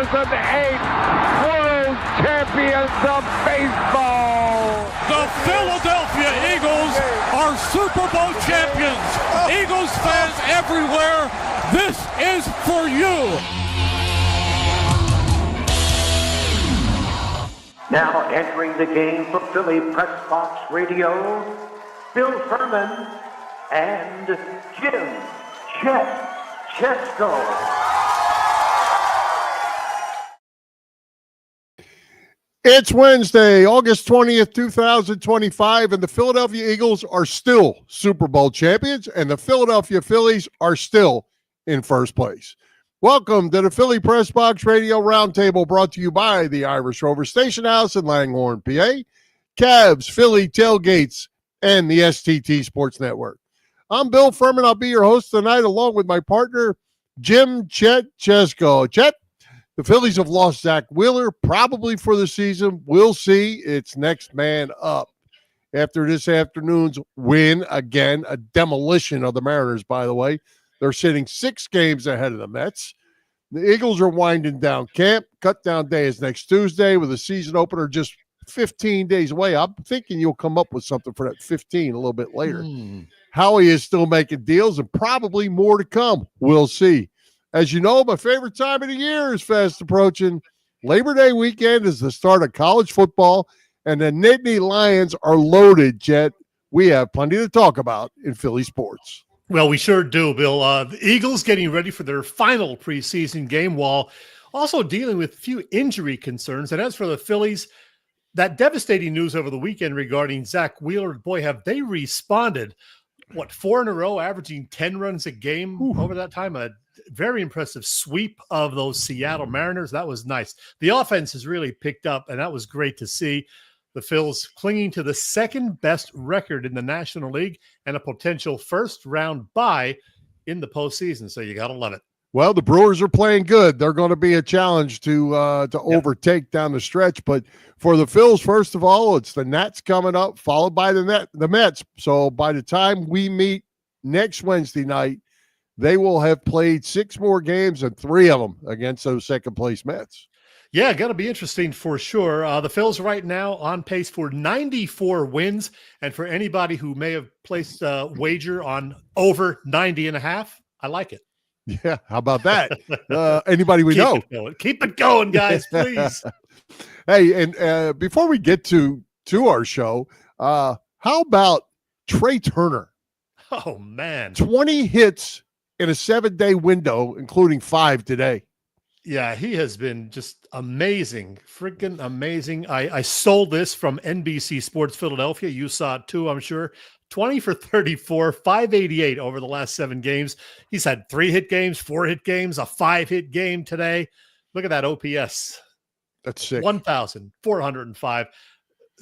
World Champions of Baseball. The Philadelphia Eagles are Super Bowl champions. Eagles fans everywhere, this is for you. Now entering the game for Philly Pressbox Radio, Bill Furman and Jim Chesko. It's Wednesday, August 20th, 2025, and the Philadelphia Eagles are still Super Bowl champions, and the Philadelphia Phillies are still in first place. Welcome to the Philly Pressbox Radio Roundtable, brought to you by the Irish Rover Station House in Langhorne, PA, Cavs, Philly Tailgates, and the STT Sports Network. I'm Bill Furman. I'll be your host tonight, along with my partner, Jim Chesko. Chet? The Phillies have lost Zach Wheeler, probably for the season. We'll see. It's next man up. After this afternoon's win, again, a demolition of the Mariners, by the way. They're sitting 6 games ahead of the Mets. The Eagles are winding down camp. Cut-down day is next Tuesday with a season opener just 15 days away. I'm thinking you'll come up with something for that 15 a little bit later. Howie is still making deals and probably more to come. We'll see. As you know, my favorite time of the year is fast approaching. Labor Day weekend is the start of college football, and the Nittany Lions are loaded, Jet. We have plenty to talk about in Philly sports. Well, we sure do, Bill. The Eagles getting ready for their final preseason game while also dealing with a few injury concerns. And as for the Phillies, that devastating news over the weekend regarding Zach Wheeler, boy, have they responded. 4 in a row, averaging 10 runs a game over that time. A very impressive sweep of those Seattle Mariners. That was nice. The offense has really picked up, and that was great to see. The Phils clinging to the second best record in the National League and a potential first-round bye in the postseason. So you got to love it. Well, the Brewers are playing good. They're going to be a challenge to overtake down the stretch. But for the Phils, first of all, it's the Nats coming up, followed by the Mets. So by the time we meet next Wednesday night, they will have played 6 more games and 3 of them against those second-place Mets. Yeah, going to be interesting for sure. The Phils right now on pace for 94 wins. And for anybody who may have placed a wager on over 90.5, I like it. Yeah, how about that? Anybody we know? Keep it going, guys, please. Hey, and before we get to our show, how about Trey Turner? Oh, man. 20 hits in a 7-day window, including 5 today. Yeah, he has been just amazing, freaking amazing. I stole this from NBC Sports Philadelphia. You saw it too, I'm sure. 20 for 34, 588 over the last 7 games. He's had 3 hit games, 4 hit games, a 5-hit game today. Look at that OPS. That's sick. 1,405.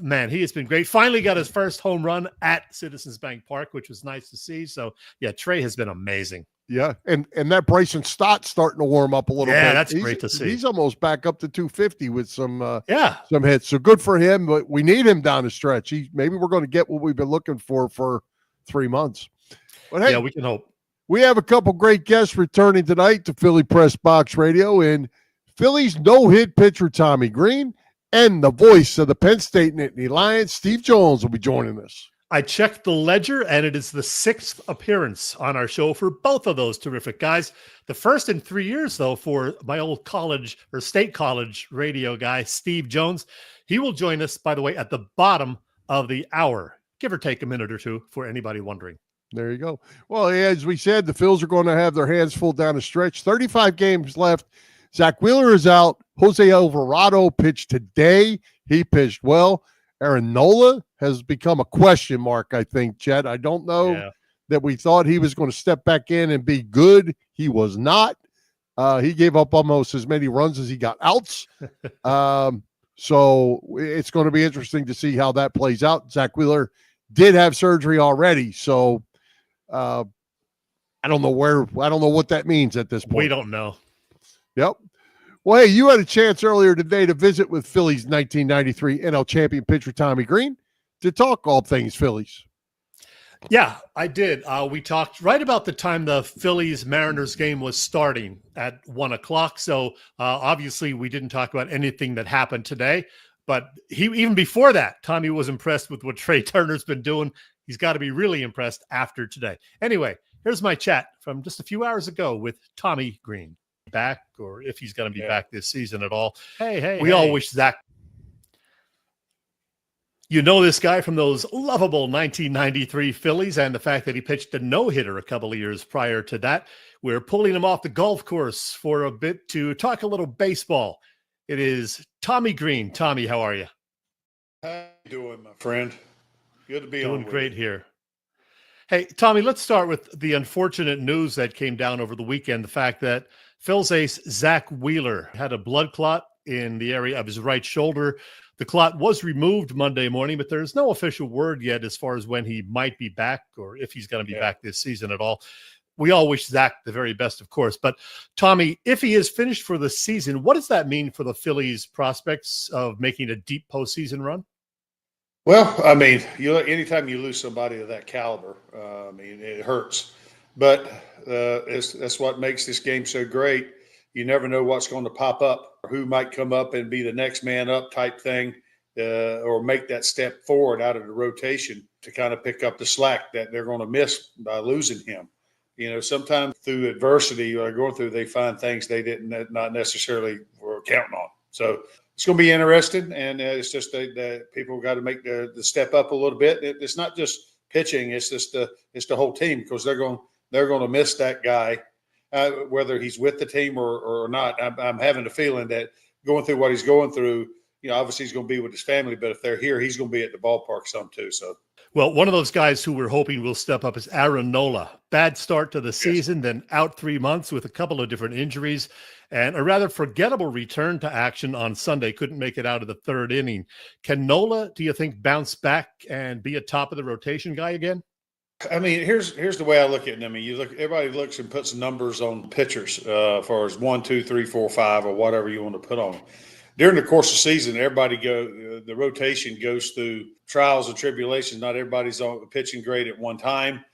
Man, he has been great. Finally got his first home run at Citizens Bank Park, which was nice to see. So, yeah, Trey has been amazing. Yeah, and that Bryson Stott's starting to warm up a little bit. Yeah, that's great to see. He's almost back up to 250 with some hits. So good for him, but we need him down the stretch. Maybe we're going to get what we've been looking for 3 months. But hey, yeah, we can hope. We have a couple great guests returning tonight to Philly Press Box Radio, and Phillies no-hit pitcher Tommy Greene and the voice of the Penn State Nittany Lions, Steve Jhoan, will be joining us. I checked the ledger, and it is the 6th appearance on our show for both of those terrific guys. The first in 3 years, though, for my old college or state college radio guy, Steve Jhoan. He will join us, by the way, at the bottom of the hour, give or take a minute or two for anybody wondering. There you go. Well, as we said, the Phils are going to have their hands full down the stretch. 35 games left. Zach Wheeler is out. Jose Alvarado pitched today. He pitched well. Aaron Nola has become a question mark, I think, Chet. I don't know that we thought he was going to step back in and be good. He was not. He gave up almost as many runs as he got outs. So it's going to be interesting to see how that plays out. Zach Wheeler did have surgery already, so I don't know what that means at this point. We don't know. Yep. Well, hey, you had a chance earlier today to visit with Phillies 1993 NL champion pitcher Tommy Greene to talk all things Phillies. Yeah, I did. We talked right about the time the Phillies-Mariners game was starting at 1 o'clock. So obviously we didn't talk about anything that happened today. But even before that, Tommy was impressed with what Trey Turner's been doing. He's got to be really impressed after today. Anyway, here's my chat from just a few hours ago with Tommy Greene. Back, or if he's going to be back this season at all. We all wish Zach. You know this guy from those lovable 1993 Phillies and the fact that he pitched a no-hitter a couple of years prior to that. We're pulling him off the golf course for a bit to talk a little baseball. It is Tommy Greene. Tommy, how are you? How you doing, my friend? Good to be on. Doing great here. Hey, Tommy, let's start with the unfortunate news that came down over the weekend, the fact that Phil's ace Zach Wheeler had a blood clot in the area of his right shoulder. The clot was removed Monday morning, but there's no official word yet as far as when he might be back or if he's going to be back this season at all. We all wish Zach the very best, of course. But, Tommy, if he is finished for the season, what does that mean for the Phillies' prospects of making a deep postseason run? Well, I mean, anytime you lose somebody of that caliber, it hurts. But that's what makes this game so great. You never know what's going to pop up, or who might come up and be the next man up type thing, or make that step forward out of the rotation to kind of pick up the slack that they're going to miss by losing him. You know, sometimes through adversity or going through, they find things they not necessarily were counting on. So it's going to be interesting, and it's just that people got to make the step up a little bit. It's not just pitching; it's just it's the whole team, because they're going to miss that guy. Whether he's with the team or not, I'm having a feeling that going through what he's going through, obviously he's going to be with his family, but if they're here, he's going to be at the ballpark some too. So, well, one of those guys who we're hoping will step up is Aaron Nola. Bad start to the season, then out 3 months with a couple of different injuries, and a rather forgettable return to action on Sunday. Couldn't make it out of the third inning. Can Nola, do you think, bounce back and be a top of the rotation guy again? I mean, here's the way I look at it. I mean, everybody looks and puts numbers on pitchers, as far as 1, 2, 3, 4, 5, or whatever you want to put on them. During the course of the season, the rotation goes through trials and tribulations. Not everybody's on pitching great at one time.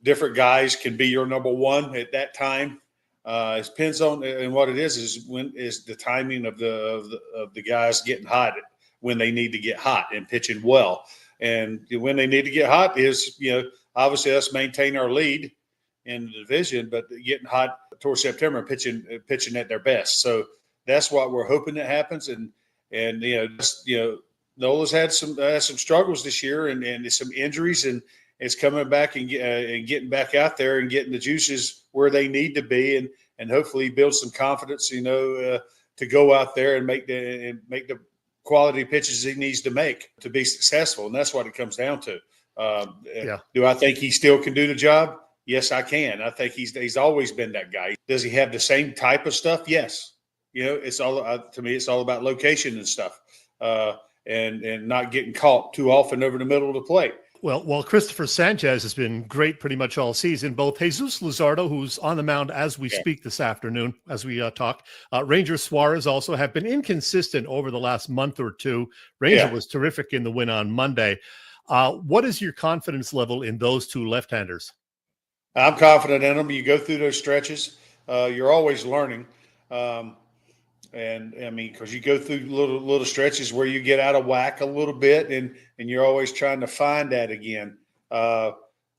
Different guys can be your number one at that time. It depends on, and what it is the timing of the guys getting hot when they need to get hot and pitching well. And when they need to get hot is, obviously us maintain our lead in the division, but getting hot towards September and pitching at their best. So that's what we're hoping that happens. And Nola's had some struggles this year and some injuries, and it's coming back and getting back out there and getting the juices where they need to be, and hopefully build some confidence, to go out there and make the quality pitches he needs to make to be successful. And that's what it comes down to. Do I think he still can do the job? Yes, I can. I think he's always been that guy. Does he have the same type of stuff? Yes. It's all to me, it's all about location and stuff, and not getting caught too often over the middle of the plate. Well, while Christopher Sanchez has been great pretty much all season, both Jesus Luzardo, who's on the mound as we speak this afternoon, as we talk, Ranger Suarez also have been inconsistent over the last month or two. Ranger was terrific in the win on Monday. What is your confidence level in those two left-handers? I'm confident in them. You go through those stretches. You're always learning. And I mean, because you go through little stretches where you get out of whack a little bit, and you're always trying to find that again.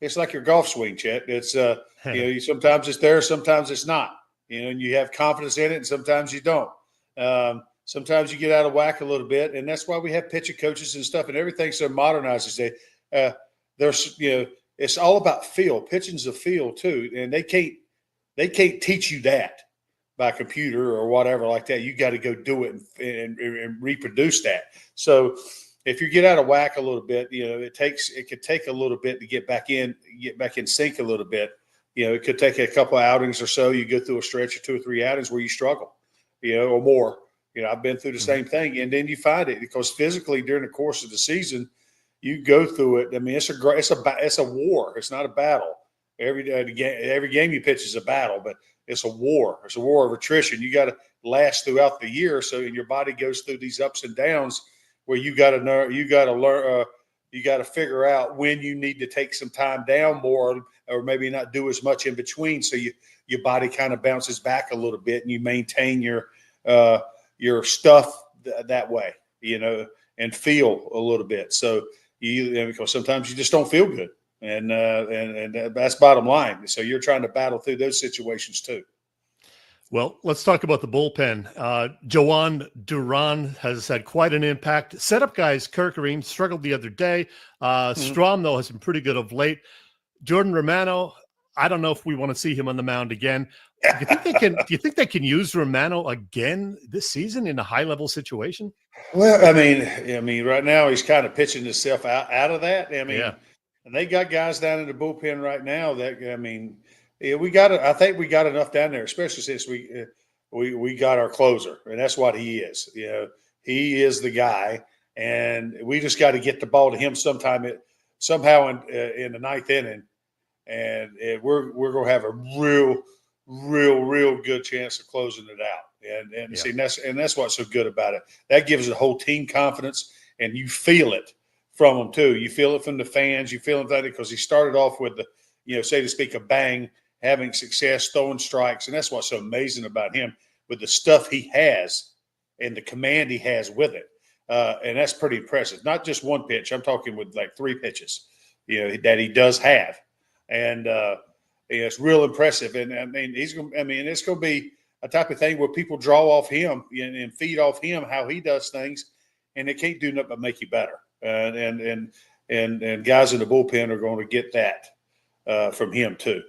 It's like your golf swing, Chet. It's sometimes it's there, sometimes it's not. And you have confidence in it, and sometimes you don't. Sometimes you get out of whack a little bit, and that's why we have pitching coaches and stuff, and everything's so modernized today. It's all about feel. Pitching's a feel too, and they can't teach you that by computer or whatever like that. You got to go do it and reproduce that. So if you get out of whack a little bit, it could take a little bit to get back in sync a little bit. It could take a couple of outings or so. You go through a stretch of 2 or 3 outings where you struggle, or more. I've been through the same thing, and then you find it, because physically during the course of the season, you go through it. I mean, it's a war. It's not a battle. Every game you pitch is a battle, but it's a war. It's a war of attrition. You got to last throughout the year, and your body goes through these ups and downs where you got to learn. you got to figure out when you need to take some time down more, or maybe not do as much in between, so your body kind of bounces back a little bit and you maintain your stuff that way, and feel a little bit. So because sometimes you just don't feel good, and that's bottom line. So you're trying to battle through those situations too. Well, let's talk about the bullpen. Jhoan, Duran has had quite an impact. Setup guys, Kirk struggled the other day. Strom, though, has been pretty good of late. Jordan Romano, I don't know if we want to see him on the mound again. Do you think they can use Romano again this season in a high-level situation? Well, I mean, right now he's kind of pitching himself out of that. And they got guys down in the bullpen right now that, I think we got enough down there, especially since we got our closer, and that's what he is. He is the guy, and we just got to get the ball to him somehow in the ninth inning, and we're going to have a real good chance of closing it out. See, that's what's so good about it. That gives the whole team confidence, and you feel it from them too. You feel it from the fans. You feel it because he started off with the, so to speak, a bang, having success, throwing strikes. And that's what's so amazing about him, with the stuff he has and the command he has with it. And that's pretty impressive. Not just one pitch. I'm talking with like 3 pitches, that he does have. And it's real impressive. And it's going to be a type of thing where people draw off him and feed off him how he does things, and they can't do nothing but make you better. And guys in the bullpen are going to get that from him too.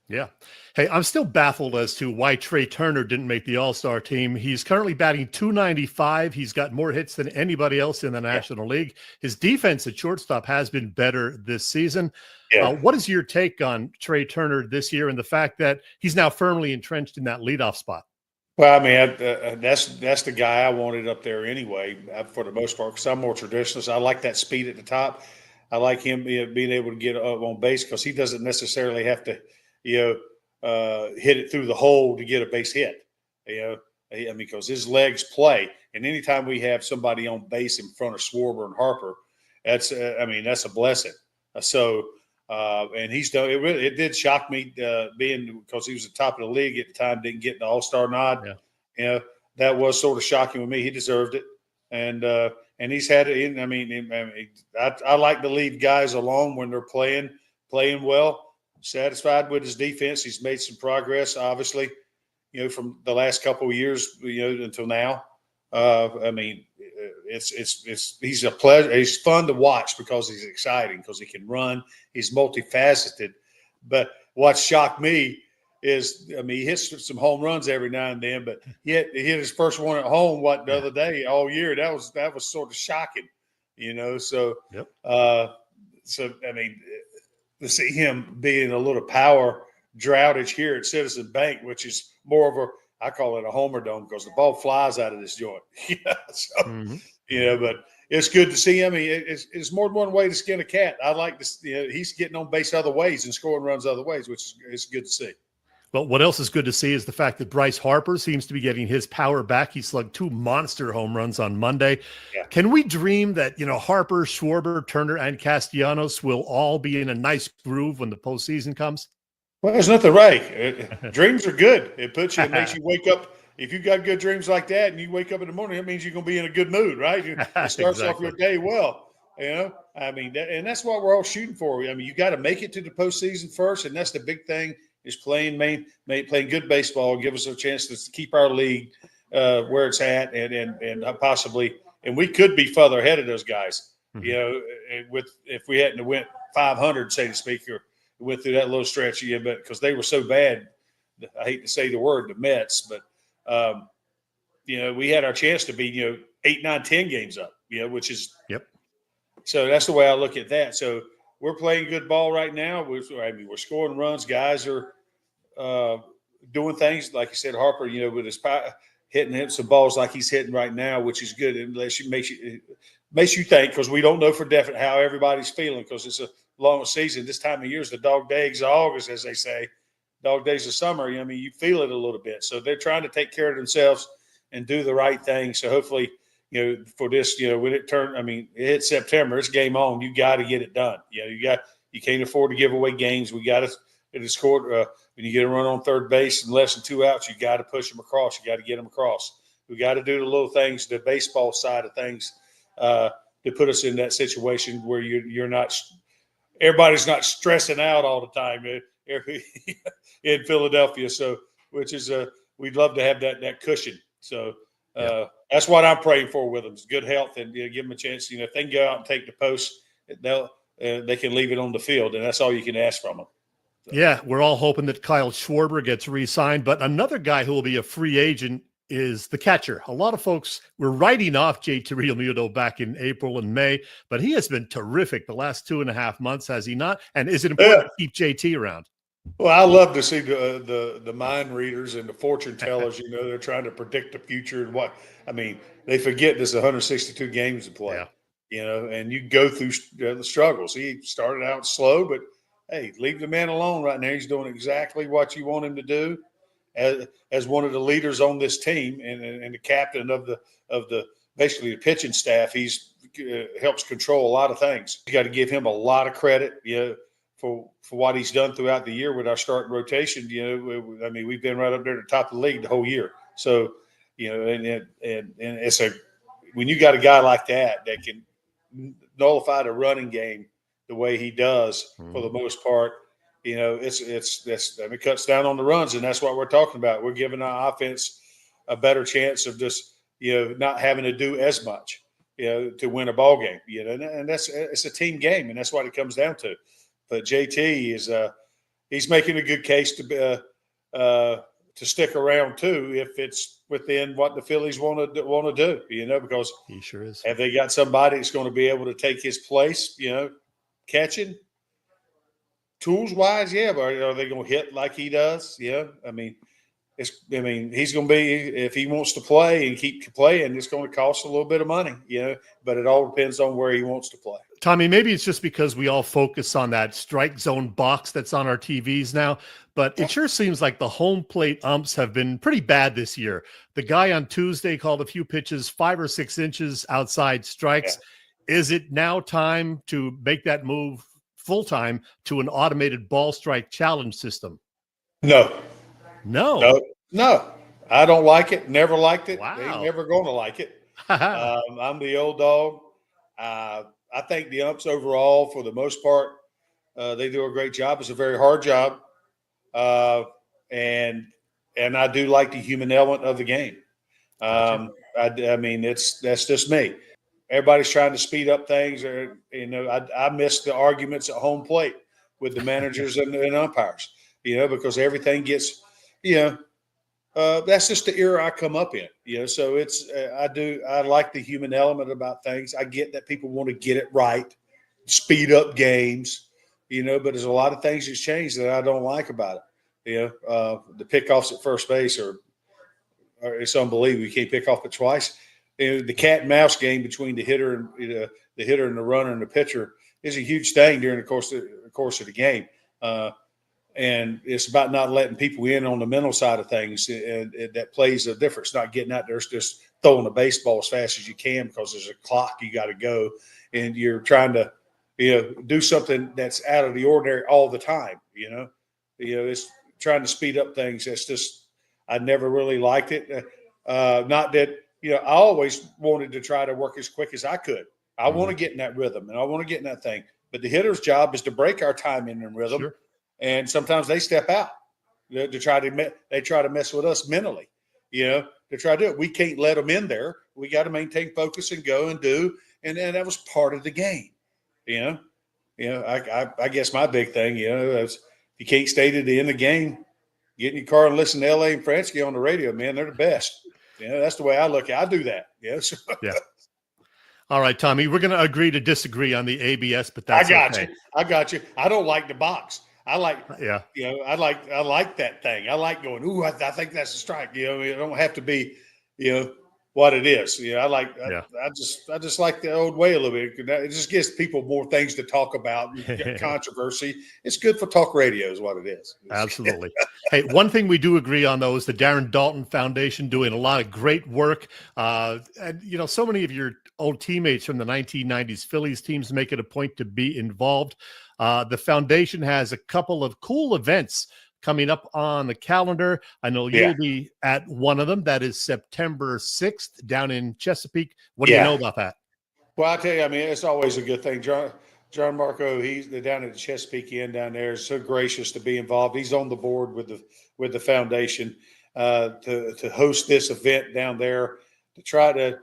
Yeah. Hey, I'm still baffled as to why Trey Turner didn't make the All-Star team. He's currently batting .295. He's got more hits than anybody else in the National League. His defense at shortstop has been better this season. Yeah. What is your take on Trey Turner this year and the fact that he's now firmly entrenched in that leadoff spot? Well, that's the guy I wanted up there anyway, for the most part, because I'm more traditionalist. I like that speed at the top. I like him being able to get up on base, because he doesn't necessarily have to hit it through the hole to get a base hit, because his legs play. And anytime we have somebody on base in front of Schwarber and Harper, that's a blessing. And he's done it. It did shock me, being because he was the top of the league at the time, didn't get the All-Star nod. Yeah. That was sort of shocking with me. He deserved it. And he's had it. I like to leave guys alone when they're playing well. Satisfied with his defense. He's made some progress, obviously, from the last couple of years, until now. He's a pleasure. He's fun to watch because he's exciting, because he can run. He's multifaceted. But what shocked me is, he hits some home runs every now and then, but he hit his first one at home, the other day, all year. That was sort of shocking, So, to see him being a little power droughtage here at Citizen Bank, which is more of I call it a homer dome, because the ball flies out of this joint. But it's good to see him. It's more than one way to skin a cat. I like this. He's getting on base other ways and scoring runs other ways, which is good to see. Well, what else is good to see is the fact that Bryce Harper seems to be getting his power back. He slugged 2 monster home runs on Monday. Yeah. Can we dream that, Harper, Schwarber, Turner, and Castellanos will all be in a nice groove when the postseason comes? Well, there's nothing right. Dreams are good. It makes you wake up. If you got good dreams like that and you wake up in the morning, that means you're going to be in a good mood, right? It starts off your day well, and that's what we're all shooting for. You got to make it to the postseason first, and that's the big thing. Is playing good baseball, give us a chance to keep our league where it's at, and possibly, and we could be further ahead of those guys. If we hadn't went 500, so to speak, or went through that little stretch, but because they were so bad, I hate to say the word, the Mets, but we had our chance to be 8, 9, 10 games up, which is So that's the way I look at that. So we're playing good ball right now. We're scoring runs. Guys are doing things, like you said, Harper, with his power, hitting some balls like he's hitting right now, which is good. It makes you think, because we don't know for definite how everybody's feeling, because it's a long season. This time of year is the dog days of August, as they say, dog days of summer. You feel it a little bit. So they're trying to take care of themselves and do the right thing. So hopefully, for this, when it hits September, it's game on. You got to get it done. You can't afford to give away games. We got to score. When you get a run on third base and less than 2 outs, you got to push them across. You got to get them across. We got to do the little things, the baseball side of things, to put us in that situation where you're not. Everybody's not stressing out all the time in Philadelphia. So, which is we'd love to have that cushion. So that's what I'm praying for with them is good health and give them a chance. If they can go out and take the post, they can leave it on the field, and that's all you can ask from them. So. Yeah, we're all hoping that Kyle Schwarber gets re-signed, but another guy who will be a free agent is the catcher. A lot of folks were writing off JT Realmuto back in April and May, but he has been terrific the last 2.5 months, has he not? And is it important to keep JT around? Well, I love to see the mind readers and the fortune tellers. They're trying to predict the future and what. They forget there's 162 games to play. And you go through the struggles. He started out slow, but hey, leave the man alone right now. He's doing exactly what you want him to do as one of the leaders on this team and the captain of the basically the pitching staff. He's helps control a lot of things. You got to give him a lot of credit, for what he's done throughout the year with our starting rotation. We've been right up there at the top of the league the whole year. So, and it's when you got a guy like that can nullify the running game the way he does for the most part, it cuts down on the runs, and that's what we're talking about. We're giving our offense a better chance of just, not having to do as much, to win a ball game, and it's a team game, and that's what it comes down to. But JT is he's making a good case to stick around too if it's within what the Phillies want to do, because he sure is. Have they got somebody that's going to be able to take his place, catching tools wise? Yeah, but are they going to hit like he does? Yeah, he's going to be, if he wants to play and keep playing, it's going to cost a little bit of money, but it all depends on where he wants to play. Tommy, maybe it's just because we all focus on that strike zone box that's on our TVs now, but it sure seems like the home plate umps have been pretty bad this year. The guy on Tuesday called a few pitches 5 or 6 inches outside strikes. Yeah. Is it now time to make that move full-time to an automated ball strike challenge system? No. I don't like it. Never liked it. Wow. Ain't never going to like it. I'm the old dog. I think the umps overall, for the most part, they do a great job. It's a very hard job, and I do like the human element of the game. That's just me. Everybody's trying to speed up things. I miss the arguments at home plate with the managers and umpires. Because everything gets, that's just the era I come up in. So it's I like the human element about things. I get that people want to get it right, speed up games, but there's a lot of things that's changed that I don't like about it. The pickoffs at first base are it's unbelievable. You can't pick off it twice. The cat and mouse game between the hitter and the runner and the pitcher is a huge thing during the course of the game. And it's about not letting people in on the mental side of things, and that plays a difference. Not getting out there, just throwing the baseball as fast as you can because there's a clock you got to go, and you're trying to, do something that's out of the ordinary all the time. It's trying to speed up things. That's just I never really liked it. Not that I always wanted to try to work as quick as I could. I want to get in that rhythm, and I want to get in that thing. But the hitter's job is to break our timing and rhythm. Sure. And sometimes they step out to try to mess with us mentally, to try to do it. We can't let them in there. We got to maintain focus and go and do. And that was part of the game, I guess my big thing, is you can't stay to the end of the game, get in your car and listen to L.A. and Fransky on the radio, man. They're the best. That's the way I look at it. I do that. Yes. Yeah. All right, Tommy, we're going to agree to disagree on the ABS, but that's okay. I got you. I don't like the box. I like, I like that thing. I like going, ooh, I think that's a strike. It don't have to be, what it is. You know, Yeah. I just like the old way a little bit. It just gives people more things to talk about. Controversy. It's good for talk radio is what it is. Absolutely. Hey, one thing we do agree on, though, is the Darren Dalton Foundation doing a lot of great work. And, you know, so many of your old teammates from the 1990s Phillies teams make it a point to be involved. The foundation has a couple of cool events coming up on the calendar. I know you'll be at one of them. That is September 6th down in Chesapeake. What do you know about that? Well, I'll tell you, I mean, it's always a good thing. John Marco, he's down at the Chesapeake Inn down there, is so gracious to be involved. He's on the board with the foundation to host this event down there to try to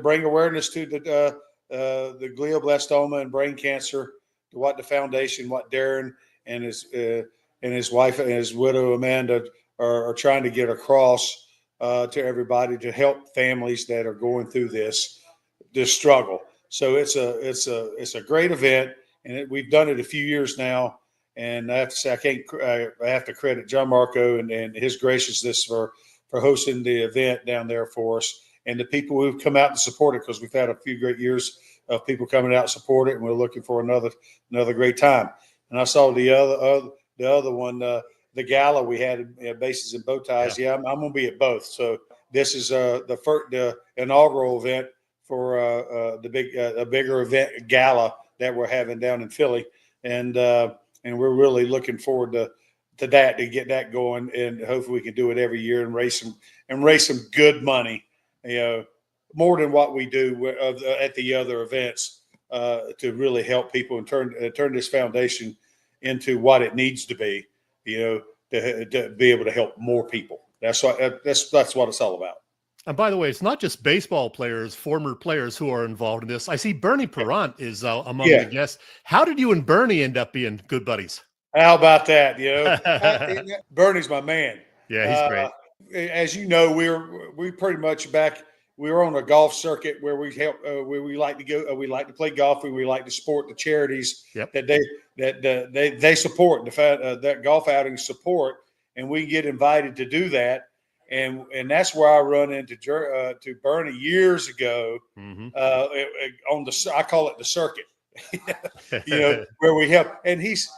bring awareness to the glioblastoma and brain cancer, to what the foundation, what Darren and his wife and his widow Amanda are trying to get across to everybody, to help families that are going through this struggle. So it's a great event, and we've done it a few years now. And I have to say, I have to credit John Marco and his graciousness for hosting the event down there for us, and the people who've come out and support it, because we've had a few great years of people coming out and support it, and we're looking for another great time. And I saw the other one, the gala we had at Bases and Bow Ties. Yeah, I'm going to be at both. So this is the inaugural event for a bigger event gala that we're having down in Philly, and we're really looking forward to that, to get that going, and hopefully we can do it every year and raise some good money, you know, more than what we do at the other events, to really help people and turn this foundation into what it needs to be, you know, to be able to help more people. That's what it's all about. And by the way, it's not just baseball players, former players who are involved in this. I see Bernie Perrant is among the guests. How did you and Bernie end up being good buddies? How about that? You know, Bernie's my man. Yeah, he's great. As you know, we pretty much we were on a golf circuit where we help, where we like to go. We like to play golf, and we like to support the charities that they support, that golf outing support, and we get invited to do that. And that's where I run into to Bernie years ago, on I call it the circuit, you know, where we help. And he's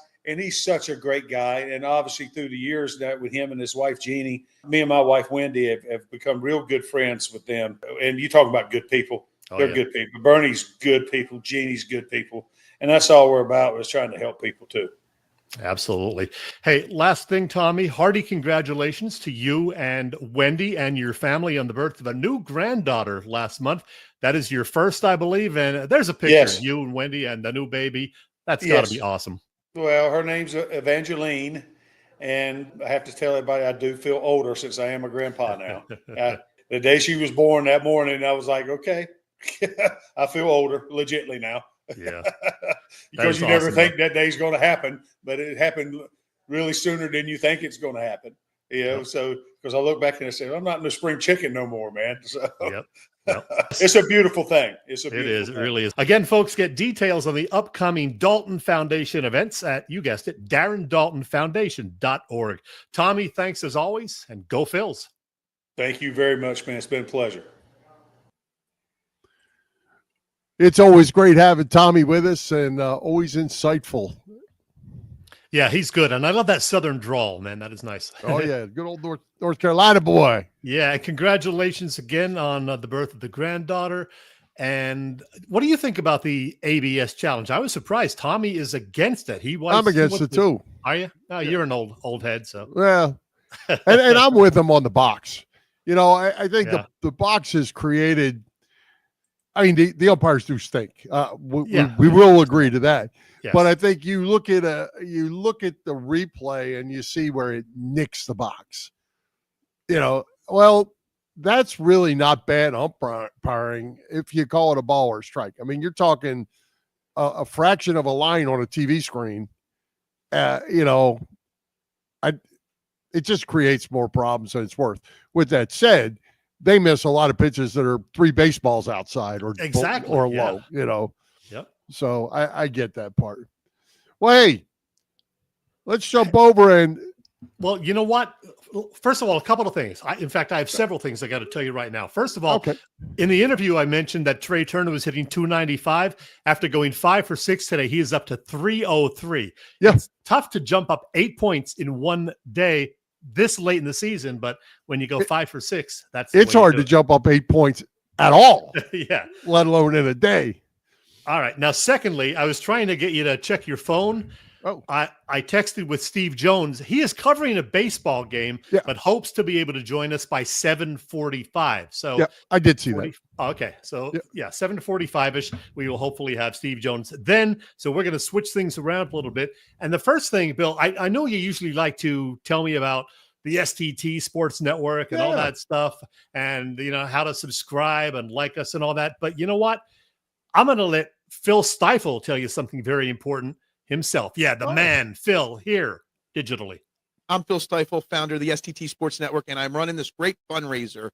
such a great guy. And obviously through the years that with him and his wife Jeannie, me and my wife Wendy have become real good friends with them. And you talk about good people; they're good people. Bernie's good people, Jeannie's good people, and that's all we're about, was trying to help people too. Absolutely. Hey, last thing, Tommy, hearty congratulations to you and Wendy and your family on the birth of a new granddaughter last month. That is your first, I believe. And there's a picture of you and Wendy and the new baby. That's got to be awesome. Well, her name's Evangeline. And I have to tell everybody, I do feel older since I am a grandpa now. The day she was born, that morning, I was like, okay, I feel older legitimately now. Yeah. Because you never think that day's going to happen, but it happened really sooner than you think it's going to happen. You know, so because I look back and I say, I'm not in the spring chicken no more, man. So it's a beautiful thing. It really is. Again, folks, get details on the upcoming Dalton Foundation events at, you guessed it, DarrenDaltonFoundation.org. Tommy, thanks as always, and go Phils. Thank you very much, man. It's been a pleasure. It's always great having Tommy with us, and always insightful. Yeah, he's good. And I love that Southern drawl, man. That is nice. Oh, yeah. Good old North Carolina boy. Yeah. Congratulations again on the birth of the granddaughter. And what do you think about the ABS challenge? I was surprised. Tommy is against it. I'm against it too. Are you? Oh, yeah. You're an old head. So, well, and I'm with him on the box. You know, I think the box has created, I mean, the umpires do stink. We will agree to that. Yes. But I think you look at the replay and you see where it nicks the box. You know, well, that's really not bad umpiring if you call it a ball or a strike. I mean, you're talking a fraction of a line on a TV screen. You know, it just creates more problems than it's worth. With that said, they miss a lot of pitches that are 3 baseballs outside or low, you know. Yep. So I get that part. Well, hey, let's jump over and Well, you know what? First of all, a couple of things. In fact, I have several things I got to tell you right now. First of all, in the interview, I mentioned that Trey Turner was hitting 295. After going 5 for 6 today, he is up to 303. Yeah. It's tough to jump up 8 points in one day this late in the season, but when you go 5 for 6, it's hard to jump up 8 points at all. Yeah. Let alone in a day. All right. Now, secondly, I was trying to get you to check your phone. Oh, I texted with Steve Jones. He is covering a baseball game, but hopes to be able to join us by 7:45. So yeah, I did see that. Okay. So 7:45-ish, we will hopefully have Steve Jones then. So we're going to switch things around a little bit. And the first thing, Bill, I know you usually like to tell me about the STT Sports Network and all that stuff, and how to subscribe and like us and all that. But you know what? I'm going to let Phil Stifle tell you something very important himself. Yeah, the man, Phil, here digitally. I'm Phil Stifle, founder of the STT Sports Network, and I'm running this great fundraiser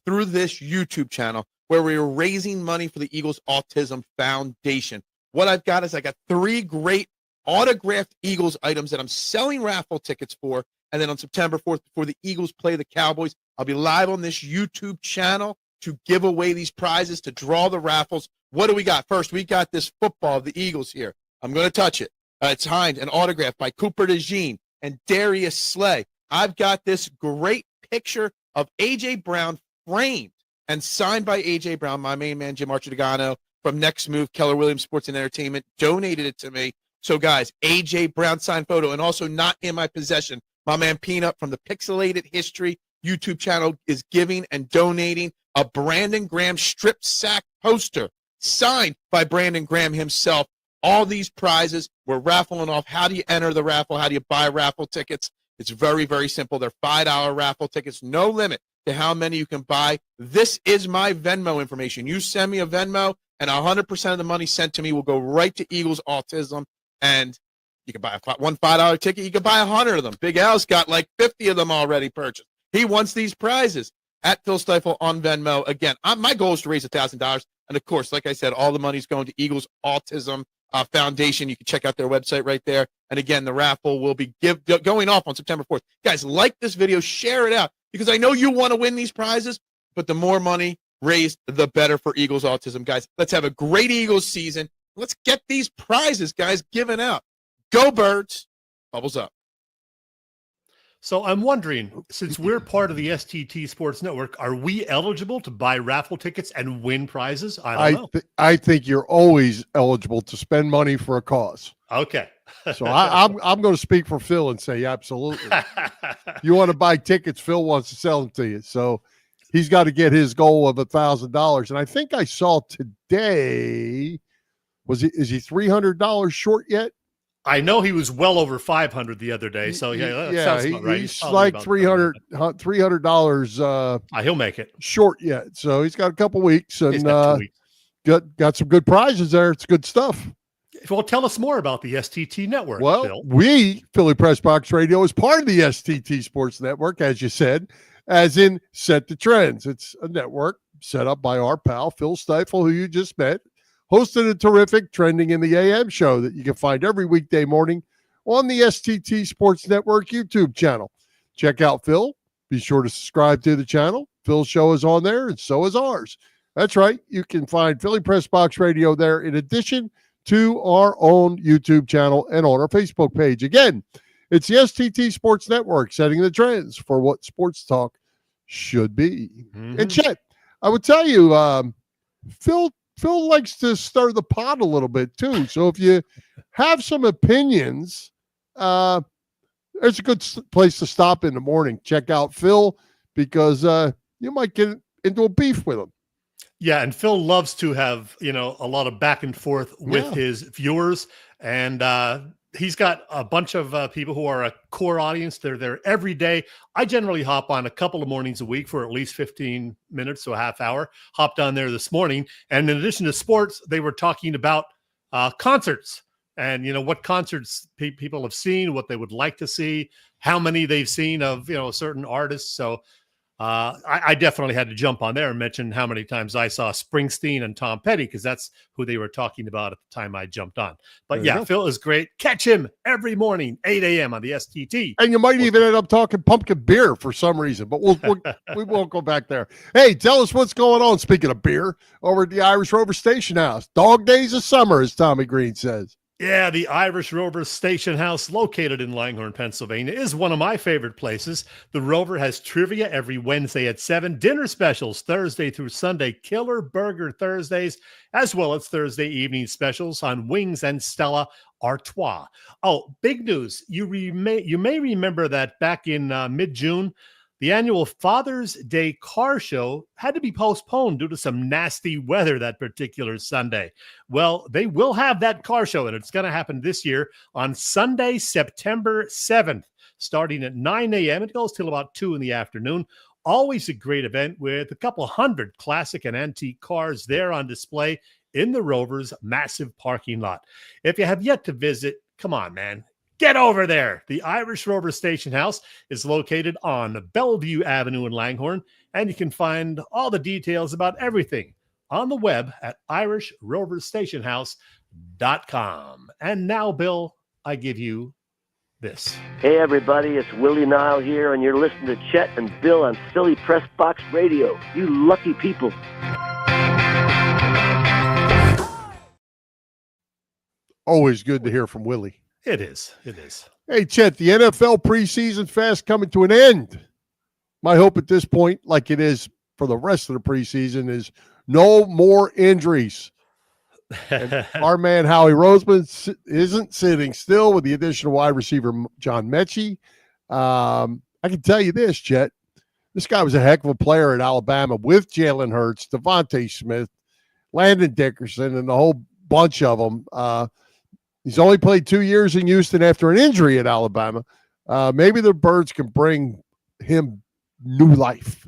through this YouTube channel where we're raising money for the Eagles Autism Foundation. What I've got is I got 3 great autographed Eagles items that I'm selling raffle tickets for, and then on September 4th, before the Eagles play the Cowboys, I'll be live on this YouTube channel to give away these prizes, to draw the raffles. What do we got? First, we got this football of the Eagles here. I'm going to touch it. It's signed and autographed by Cooper Dejean and Darius Slay. I've got this great picture of A.J. Brown framed and signed by A.J. Brown. My main man, Jim Archidegano from Next Move, Keller Williams Sports and Entertainment, donated it to me. So, guys, A.J. Brown signed photo, and also not in my possession. My man Peanut from the Pixelated History YouTube channel is giving and donating a Brandon Graham strip sack poster signed by Brandon Graham himself. All these prizes we're raffling off. How do you enter the raffle? How do you buy raffle tickets? It's very, very simple. They're $5 raffle tickets. No limit to how many you can buy. This is my Venmo information. You send me a Venmo, and 100% of the money sent to me will go right to Eagles Autism. And you can buy one $5 ticket. You can buy 100 of them. Big Al's got like 50 of them already purchased. He wants these prizes. At Phil Stifle on Venmo. Again, my goal is to raise $1,000. And, of course, like I said, all the money's going to Eagles Autism Foundation. You can check out their website right there. And, again, the raffle will be going off on September 4th. Guys, like this video. Share it out because I know you want to win these prizes, but the more money raised, the better for Eagles Autism. Guys, let's have a great Eagles season. Let's get these prizes, guys, given out. Go Birds. Bubbles up. So I'm wondering, since we're part of the STT Sports Network, are we eligible to buy raffle tickets and win prizes? I don't know. I think you're always eligible to spend money for a cause. Okay. So I'm going to speak for Phil and say absolutely. You want to buy tickets, Phil wants to sell them to you. So he's got to get his goal of $1,000. And I think I saw today, is he $300 short yet? I know he was well over 500 the other day, so that sounds about right. He's like $300. He'll make it short yet, so he's got a couple weeks, and he's got 2 weeks. Got some good prizes there. It's good stuff. Well, tell us more about the STT Network. Well, Bill. Philly Pressbox Radio, is part of the STT Sports Network, as you said, as in Set the Trends. It's a network set up by our pal Phil Stifle, who you just met. Hosted a terrific Trending in the AM show that you can find every weekday morning on the STT Sports Network YouTube channel. Check out Phil. Be sure to subscribe to the channel. Phil's show is on there, and so is ours. That's right. You can find Philly Pressbox Radio there in addition to our own YouTube channel and on our Facebook page. Again, it's the STT Sports Network setting the trends for what sports talk should be. Mm-hmm. And Chet, I would tell you, Phil likes to stir the pot a little bit too. So if you have some opinions, there's a good place to stop in the morning. Check out Phil because you might get into a beef with him. Yeah, and Phil loves to have, a lot of back and forth with his viewers. And he's got a bunch of people who are a core audience. They're there every day. I generally hop on a couple of mornings a week for at least 15 minutes to a half hour. Hopped on there this morning. And in addition to sports, they were talking about concerts and, what concerts people have seen, what they would like to see, how many they've seen of, certain artists. So I definitely had to jump on there and mention how many times I saw Springsteen and Tom Petty, because that's who they were talking about at the time I jumped on. But yeah, Phil is great. Catch him every morning, 8 a.m. on the STT. And you might even end up talking pumpkin beer for some reason, but we won't go back there. Hey, tell us what's going on, speaking of beer, over at the Irish Rover Station House. Dog days of summer, as Tommy Greene says. Yeah, the Irish Rover Station House, located in Langhorne, Pennsylvania, is one of my favorite places. The Rover has trivia every Wednesday at 7, dinner specials Thursday through Sunday, killer burger Thursdays, as well as Thursday evening specials on wings and Stella Artois. Oh, big news. You may remember that back in mid-June, the annual Father's Day car show had to be postponed due to some nasty weather that particular Sunday. Well, they will have that car show, and it's going to happen this year on Sunday, September 7th, starting at 9 a.m. It goes till about 2 in the afternoon. Always a great event with a couple hundred classic and antique cars there on display in the Rover's massive parking lot. If you have yet to visit, come on, man. Get over there. The Irish Rover Station House is located on Bellevue Avenue in Langhorne, and you can find all the details about everything on the web at irishroverstationhouse.com. And now, Bill, I give you this. Hey, everybody, it's Willie Nile here, and you're listening to Chet and Bill on Philly Pressbox Radio. You lucky people. Always good to hear from Willie. It is. It is. Hey, Chet, the NFL preseason fast coming to an end. My hope at this point, like it is for the rest of the preseason, is no more injuries. And our man Howie Roseman isn't sitting still with the addition of wide receiver John Mechie. I can tell you this, Chet. This guy was a heck of a player at Alabama with Jalen Hurts, Devontae Smith, Landon Dickerson, and the whole bunch of them. He's only played 2 years in Houston after an injury at Alabama. Maybe the Birds can bring him new life.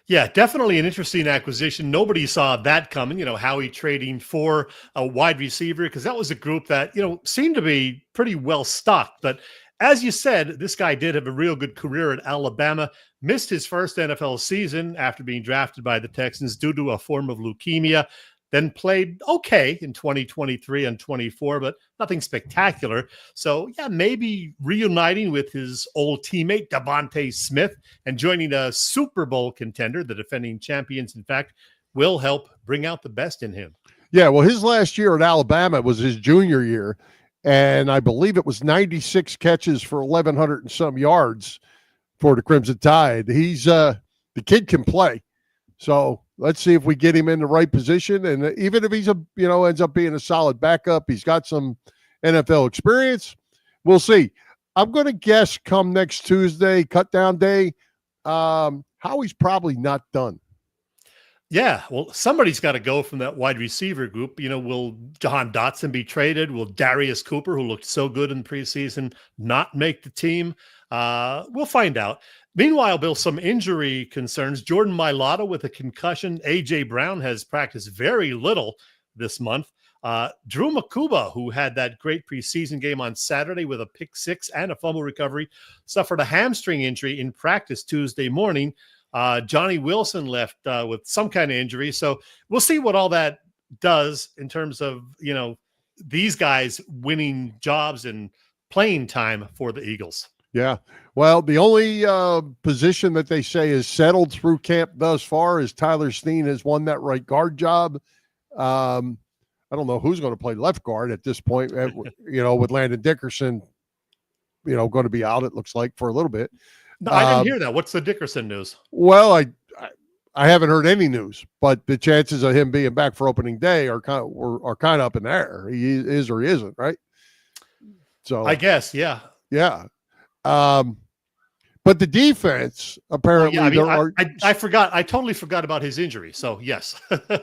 Yeah, definitely an interesting acquisition. Nobody saw that coming, Howie trading for a wide receiver, because that was a group that, seemed to be pretty well stocked. But as you said, this guy did have a real good career at Alabama, missed his first NFL season after being drafted by the Texans due to a form of leukemia. Then played okay in 2023 and 24, but nothing spectacular. So, yeah, maybe reuniting with his old teammate, Devontae Smith, and joining a Super Bowl contender, the defending champions, in fact, will help bring out the best in him. Yeah, well, his last year at Alabama was his junior year, and I believe it was 96 catches for 1,100 and some yards for the Crimson Tide. The kid can play. So let's see if we get him in the right position. And even if he's ends up being a solid backup, he's got some NFL experience. We'll see. I'm going to guess come next Tuesday, cut down day, Howie's probably not done. Yeah, well, somebody's got to go from that wide receiver group. Will Jahan Dotson be traded? Will Darius Cooper, who looked so good in preseason, not make the team? We'll find out. Meanwhile, Bill, some injury concerns. Jordan Mailata with a concussion. A.J. Brown has practiced very little this month. Drew Makuba, who had that great preseason game on Saturday with a pick six and a fumble recovery, suffered a hamstring injury in practice Tuesday morning. Johnny Wilson left with some kind of injury. So we'll see what all that does in terms of, these guys winning jobs and playing time for the Eagles. Yeah. Well, the only position that they say is settled through camp thus far is Tyler Steen has won that right guard job. I don't know who's going to play left guard at this point, with Landon Dickerson, going to be out, it looks like, for a little bit. No, I didn't hear that. What's the Dickerson news? Well, I haven't heard any news, but the chances of him being back for opening day are kind of up in the air. He is or he isn't, right? So I guess, yeah. Yeah. But the defense, apparently, I forgot. I totally forgot about his injury. So yes.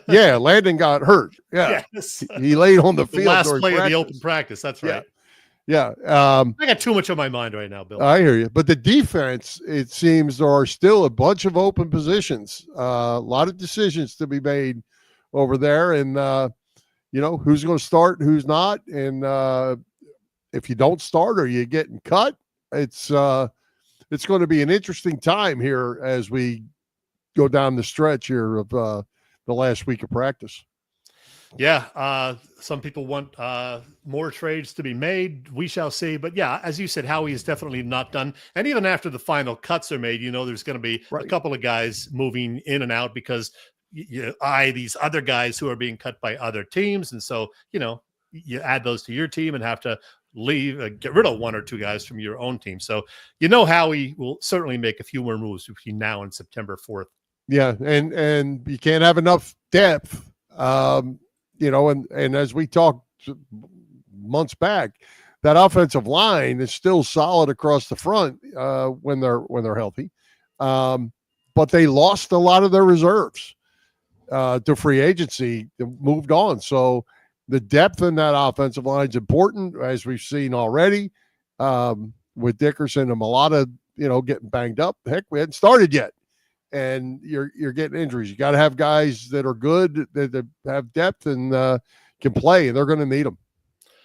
Yeah, Landon got hurt. Yeah. Yes. He laid on the field. The last play of the open practice. That's right. Yeah. I got too much on my mind right now, Bill. I hear you. But the defense, it seems there are still a bunch of open positions. A lot of decisions to be made over there. And, who's going to start, who's not. And if you don't start or you're getting cut, it's going to be an interesting time here as we go down the stretch here of the last week of practice. Yeah, some people want more trades to be made. We shall see. But yeah, as you said, Howie is definitely not done. And even after the final cuts are made, there's going to be a couple of guys moving in and out because these other guys who are being cut by other teams. And so, you add those to your team and have to leave, get rid of one or two guys from your own team. So, Howie will certainly make a few more moves between now and September 4th. Yeah. And you can't have enough depth. And as we talked months back, that offensive line is still solid across the front when they're healthy. But they lost a lot of their reserves to free agency, moved on. So the depth in that offensive line is important, as we've seen already with Dickerson and Lotta, getting banged up. Heck, we hadn't started yet. And you're getting injuries. You got to have guys that are good, that have depth and can play, and they're going to need them.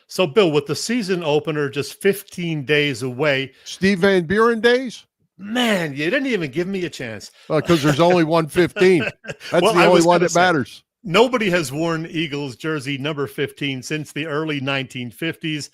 So, Bill, with the season opener just 15 days away. Steve Van Buren days? Man, you didn't even give me a chance. Because there's only 115. That's the only one that matters. Nobody has worn Eagles jersey number 15 since the early 1950s.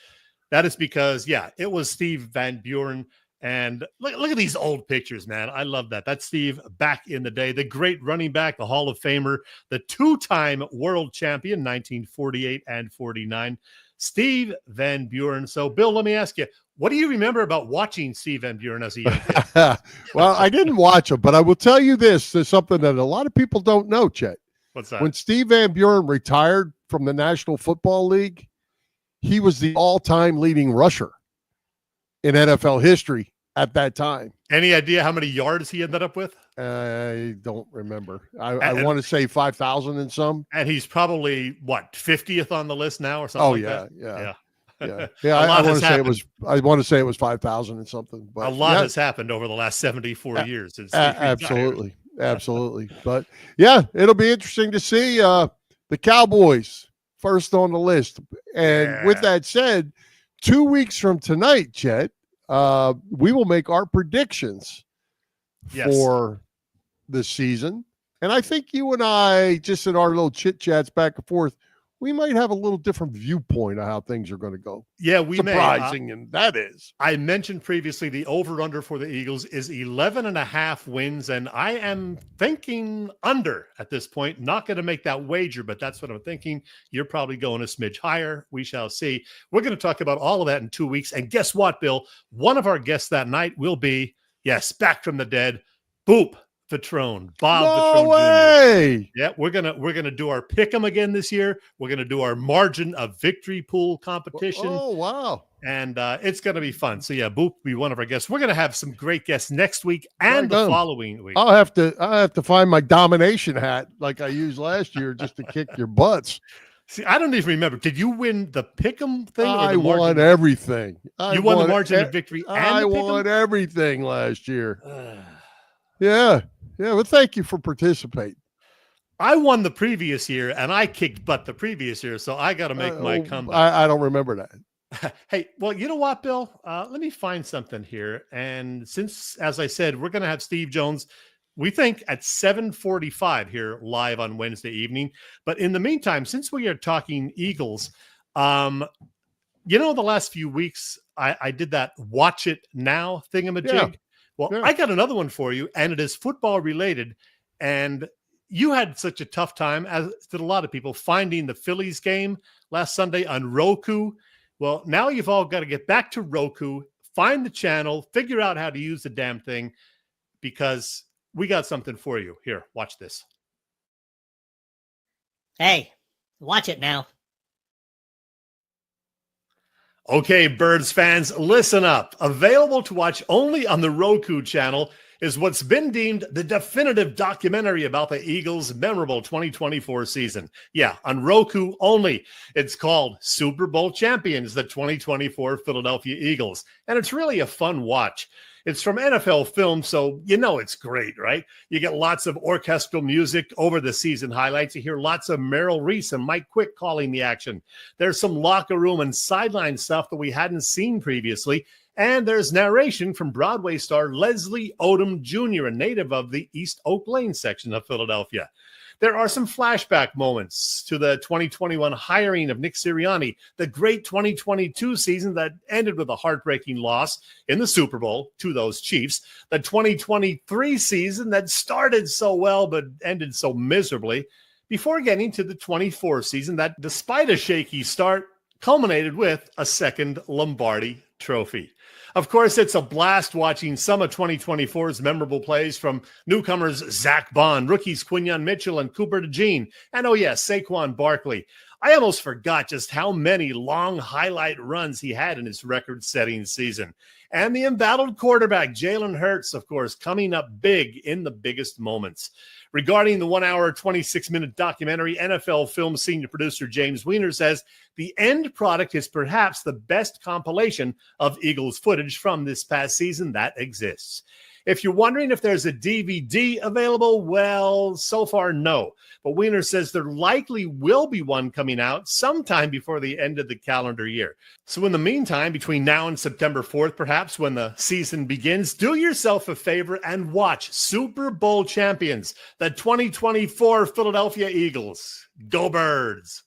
That is because, it was Steve Van Buren. And look at these old pictures, man. I love that. That's Steve back in the day, the great running back, the Hall of Famer, the two-time world champion, 1948 and 49, Steve Van Buren. So, Bill, let me ask you, what do you remember about watching Steve Van Buren as a young kid? Well, I didn't watch him, but I will tell you this. There's something that a lot of people don't know, Chet. What's that? When Steve Van Buren retired from the National Football League, he was the all-time leading rusher in NFL history at that time. Any idea how many yards he ended up with? I don't remember. I want to say 5,000 and some. And he's probably 50th on the list now or something. Yeah. I want to say it was 5,000 and something. But a lot has happened over the last 74 years. Since absolutely. But yeah, it'll be interesting to see the Cowboys first on the list. And with that said, 2 weeks from tonight, Chet, we will make our predictions for the season. And I think you and I, just in our little chit chats back and forth, we might have a little different viewpoint of how things are going to go. Yeah, we surprising, and that is. I mentioned previously the over-under for the Eagles is 11.5 wins, and I am thinking under at this point. Not going to make that wager, but that's what I'm thinking. You're probably going a smidge higher. We shall see. We're going to talk about all of that in 2 weeks. And guess what, Bill? One of our guests that night will be, back from the dead, Boop Vitrone, Bob Vitrone way. Jr. Yeah, we're gonna do our pick'em again this year. We're gonna do our margin of victory pool competition. Oh wow! And it's gonna be fun. So Boop will be one of our guests. We're gonna have some great guests next week and the following week. I'll have to find my domination hat like I used last year just to kick your butts. See, I don't even remember. Did you win the pick'em thing? I won everything. You won the margin of victory. And I won everything last year. Yeah. Well, thank you for participating. I won the previous year, and I kicked butt the previous year, so I got to make my comeback. I don't remember that. Hey, well, you know what, Bill? Let me find something here. And since, as I said, we're going to have Steve Jones, we think at 7:45 here live on Wednesday evening. But in the meantime, since we are talking Eagles, the last few weeks, I did that watch it now thingamajig. Yeah. Well, I got another one for you, and it is football related. And you had such a tough time, as did a lot of people, finding the Phillies game last Sunday on Roku. Well, now you've all got to get back to Roku, find the channel, figure out how to use the damn thing, because we got something for you. Here, watch this. Hey, watch it now. Okay, Birds fans, listen up. Available to watch only on the Roku channel is what's been deemed the definitive documentary about the Eagles' memorable 2024 season. Yeah, on Roku only. It's called Super Bowl Champions, the 2024 Philadelphia Eagles. And it's really a fun watch. It's from NFL Films, so it's great, right? You get lots of orchestral music over the season highlights. You hear lots of Merrill Reese and Mike Quick calling the action. There's some locker room and sideline stuff that we hadn't seen previously. And there's narration from Broadway star Leslie Odom Jr., a native of the East Oak Lane section of Philadelphia. There are some flashback moments to the 2021 hiring of Nick Sirianni, the great 2022 season that ended with a heartbreaking loss in the Super Bowl to those Chiefs, the 2023 season that started so well but ended so miserably, before getting to the 24 season that, despite a shaky start, culminated with a second Lombardi trophy. Of course, it's a blast watching some of 2024's memorable plays from newcomers Zach Bond, rookies Quinyon Mitchell and Cooper Dejean, and, oh yes, Saquon Barkley. I almost forgot just how many long highlight runs he had in his record-setting season. And the embattled quarterback, Jalen Hurts, of course, coming up big in the biggest moments. Regarding the 1 hour, 26-minute documentary, NFL film senior producer James Weiner says the end product is perhaps the best compilation of Eagles footage from this past season that exists. If you're wondering if there's a DVD available, well, so far, no. But Weiner says there likely will be one coming out sometime before the end of the calendar year. So in the meantime, between now and September 4th, perhaps when the season begins, do yourself a favor and watch Super Bowl champions, the 2024 Philadelphia Eagles. Go Birds!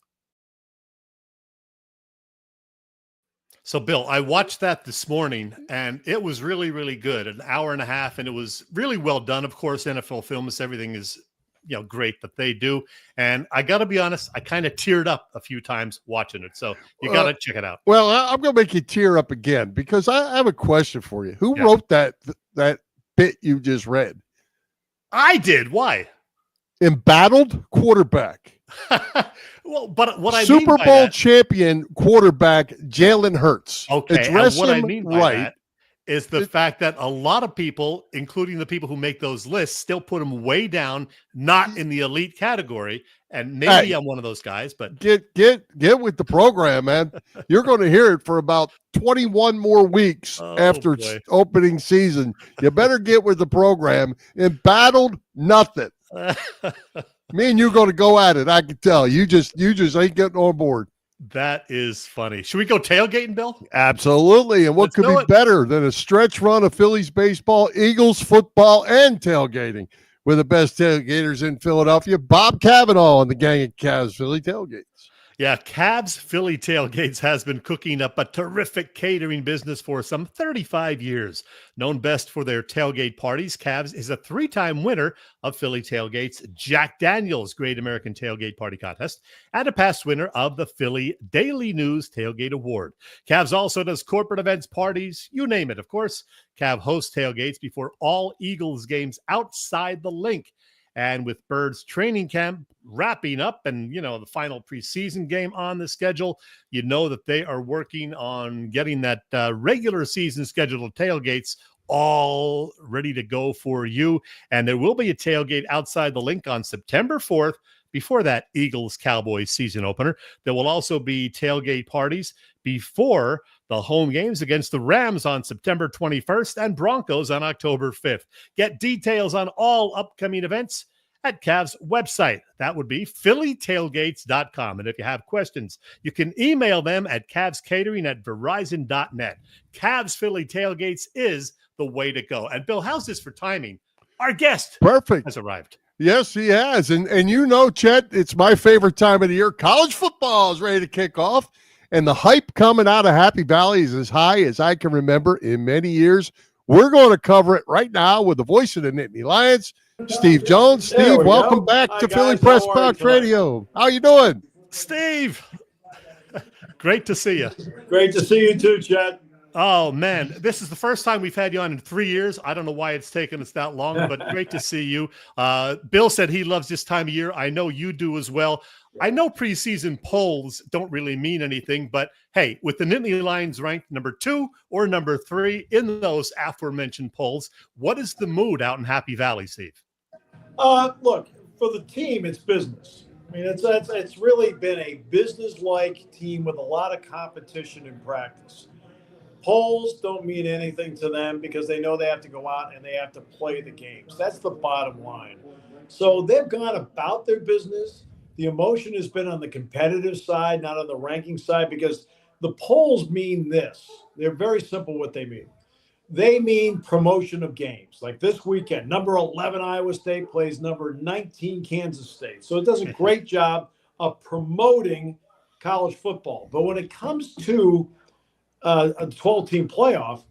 So, Bill, I watched that this morning, and it was really, really good. An hour and a half, and it was really well done. Of course, NFL Films, everything is, great that they do. And I got to be honest, I kind of teared up a few times watching it. So you got to check it out. Well, I'm going to make you tear up again because I have a question for you. Who wrote that bit you just read? I did. Why? Embattled quarterback. Well, but what I Super mean by Bowl that, champion quarterback Jalen Hurts. Okay, Address and what I him mean by right. that is the fact that a lot of people, including the people who make those lists, still put him way down, not in the elite category. And maybe I'm one of those guys, but get with the program, man. You're going to hear it for about 21 more weeks after opening season. You better get with the program. Embattled, nothing. Me and you going to go at it. I can tell. You just ain't getting on board. That is funny. Should we go tailgating, Bill? Absolutely. And what could be better than a stretch run of Phillies baseball, Eagles football, and tailgating with the best tailgaters in Philadelphia? Bob Cavanaugh and the gang at Cavs Philly Tailgates. Yeah, Cavs Philly Tailgates has been cooking up a terrific catering business for some 35 years. Known best for their tailgate parties, Cavs is a 3-time winner of Philly Tailgate's Jack Daniels Great American Tailgate Party Contest and a past winner of the Philly Daily News Tailgate Award. Cavs also does corporate events, parties, you name it. Of course, Cav hosts tailgates before all Eagles games outside the link. And with Birds training camp wrapping up and, the final preseason game on the schedule, you know that they are working on getting that regular season schedule of tailgates all ready to go for you. And there will be a tailgate outside the link on September 4th before that Eagles-Cowboys season opener. There will also be tailgate parties before the home games against the Rams on September 21st and Broncos on October 5th. Get details on all upcoming events at Cavs' website. That would be phillytailgates.com. And if you have questions, you can email them at cavscatering@verizon.net. Cavs Philly Tailgates is the way to go. And Bill, how's this for timing? Our guest has arrived. Yes, he has. And Chet, it's my favorite time of the year. College football is ready to kick off. And the hype coming out of Happy Valley is as high as I can remember in many years. We're going to cover it right now with the voice of the Nittany Lions, Steve Jhoan. Steve, welcome back to Philly Pressbox Radio. How you doing? Steve, great to see you. Great to see you too, Chet. Oh, man, this is the first time we've had you on in 3 years. I don't know why it's taken us that long, but great to see you. Bill said he loves this time of year. I know you do as well. I know preseason polls don't really mean anything, but hey, with the Nittany Lions ranked number 2 or number 3 in those aforementioned polls, what is the mood out in Happy Valley, Steve? Look, for the team, it's business. I mean, it's really been a business-like team with a lot of competition in practice. Polls don't mean anything to them because they know they have to go out and they have to play the games. That's the bottom line. So they've gone about their business. The emotion has been on the competitive side, not on the ranking side, because The polls mean this. They're very simple what they mean. They mean promotion of games. Like this weekend, number 11 Iowa State plays number 19 Kansas State. So it does a great job of promoting college football. But when it comes to a 12-team playoff,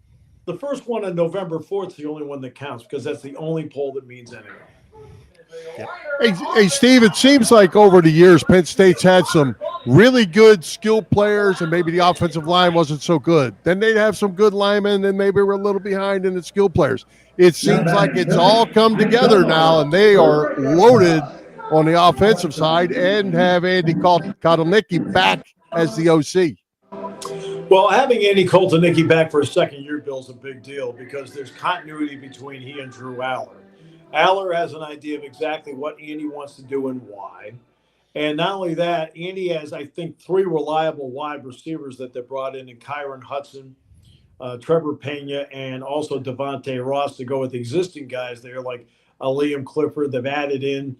the first one on November 4th is the only one that counts because that's the only poll that means anything. Hey, Steve, it seems like over the years, Penn State's had some really good skilled players, and maybe the offensive line wasn't so good. Then they'd have some good linemen, and maybe we're a little behind in the skilled players. It seems like it's all come together now, and they are loaded on the offensive side and have Andy Kotelnicki back as the OC. Well, having Andy Kotelnicki back for a second year, Bill, is a big deal because there's continuity between he and Drew Aller. Aller has an idea of exactly what Andy wants to do and why. And not only that, Andy has, I think, 3 reliable wide receivers that they brought in Kyron Hudson, Trevor Pena, and also Devontae Ross to go with existing guys there like Liam Clifford. They've added in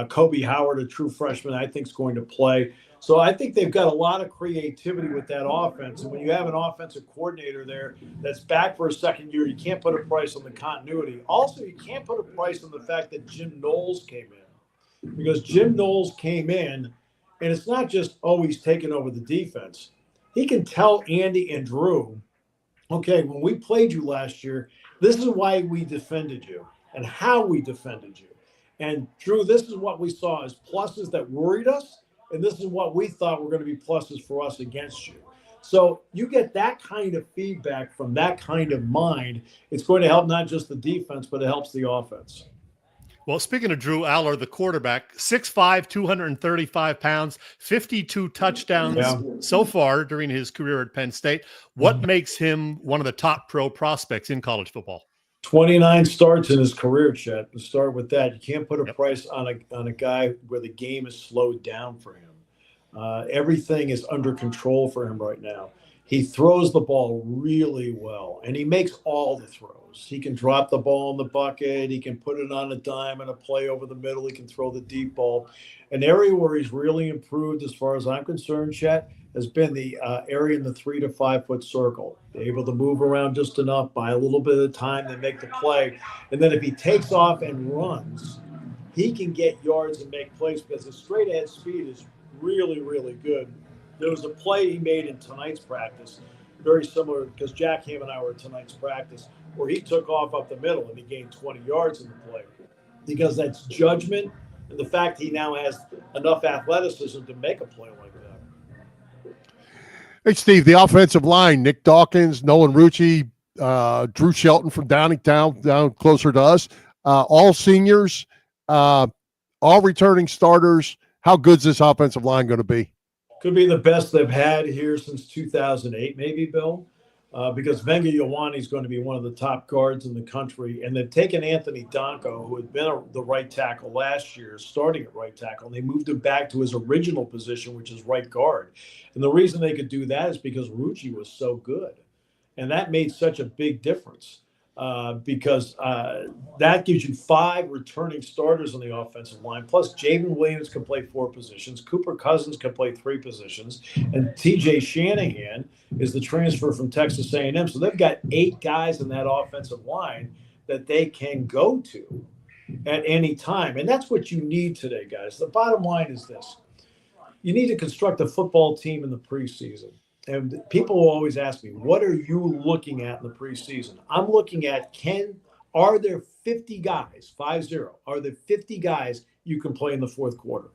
Kobe Howard, a true freshman, I think is going to play. So I think they've got a lot of creativity with that offense. And when you have an offensive coordinator there that's back for a second year, you can't put a price on the continuity. Also, you can't put a price on the fact that Jim Knowles came in. Because Jim Knowles came in, and it's not just, he's taking over the defense. He can tell Andy and Drew, okay, when we played you last year, this is why we defended you and how we defended you. And Drew, this is what we saw as pluses that worried us. And this is what we thought were going to be pluses for us against you. So you get that kind of feedback from that kind of mind. It's going to help not just the defense, but it helps the offense. Well, speaking of Drew Aller, the quarterback, 6'5", 235 pounds, 52 touchdowns so far during his career at Penn State. What makes him one of the top pro prospects in college football? 29 starts in his career, Chet. Let's start with that. You can't put a price on a guy where the game is slowed down for him. Everything is under control for him right now. He throws the ball really well, and he makes all the throws. He can drop the ball in the bucket. He can put it on a dime and a play over the middle. He can throw the deep ball. An area where he's really improved, as far as I'm concerned, Chet, has been the area in the 3 to 5 foot circle. They're able to move around just enough, buy a little bit of time, they make the play. And then if he takes off and runs, he can get yards and make plays because his straight ahead speed is really, really good. There was a play he made in tonight's practice, very similar, because Jack Ham and I were at tonight's practice, where he took off up the middle and he gained 20 yards in the play. Because that's judgment and the fact he now has enough athleticism to make a play like that. Hey, Steve, the offensive line, Nick Dawkins, Nolan Rucci, Drew Shelton from Downingtown, down closer to us, all seniors, all returning starters. How good's this offensive line going to be? Could be the best they've had here since 2008, maybe, Bill, because Venga Ioane is going to be one of the top guards in the country. And they've taken Anthony Donko, who had been the right tackle last year, starting at right tackle, and they moved him back to his original position, which is right guard. And the reason they could do that is because Rucci was so good. And that made such a big difference because that gives you 5 returning starters on the offensive line. Plus, Javen Williams can play 4 positions. Cooper Cousins can play 3 positions. And T.J. Shanahan is the transfer from Texas A&M. So they've got 8 guys in that offensive line that they can go to at any time. And that's what you need today, guys. The bottom line is this. You need to construct a football team in the preseason. And people will always ask me, what are you looking at in the preseason? I'm looking at, are there 50 guys, 50, are there 50 guys you can play in the fourth quarter?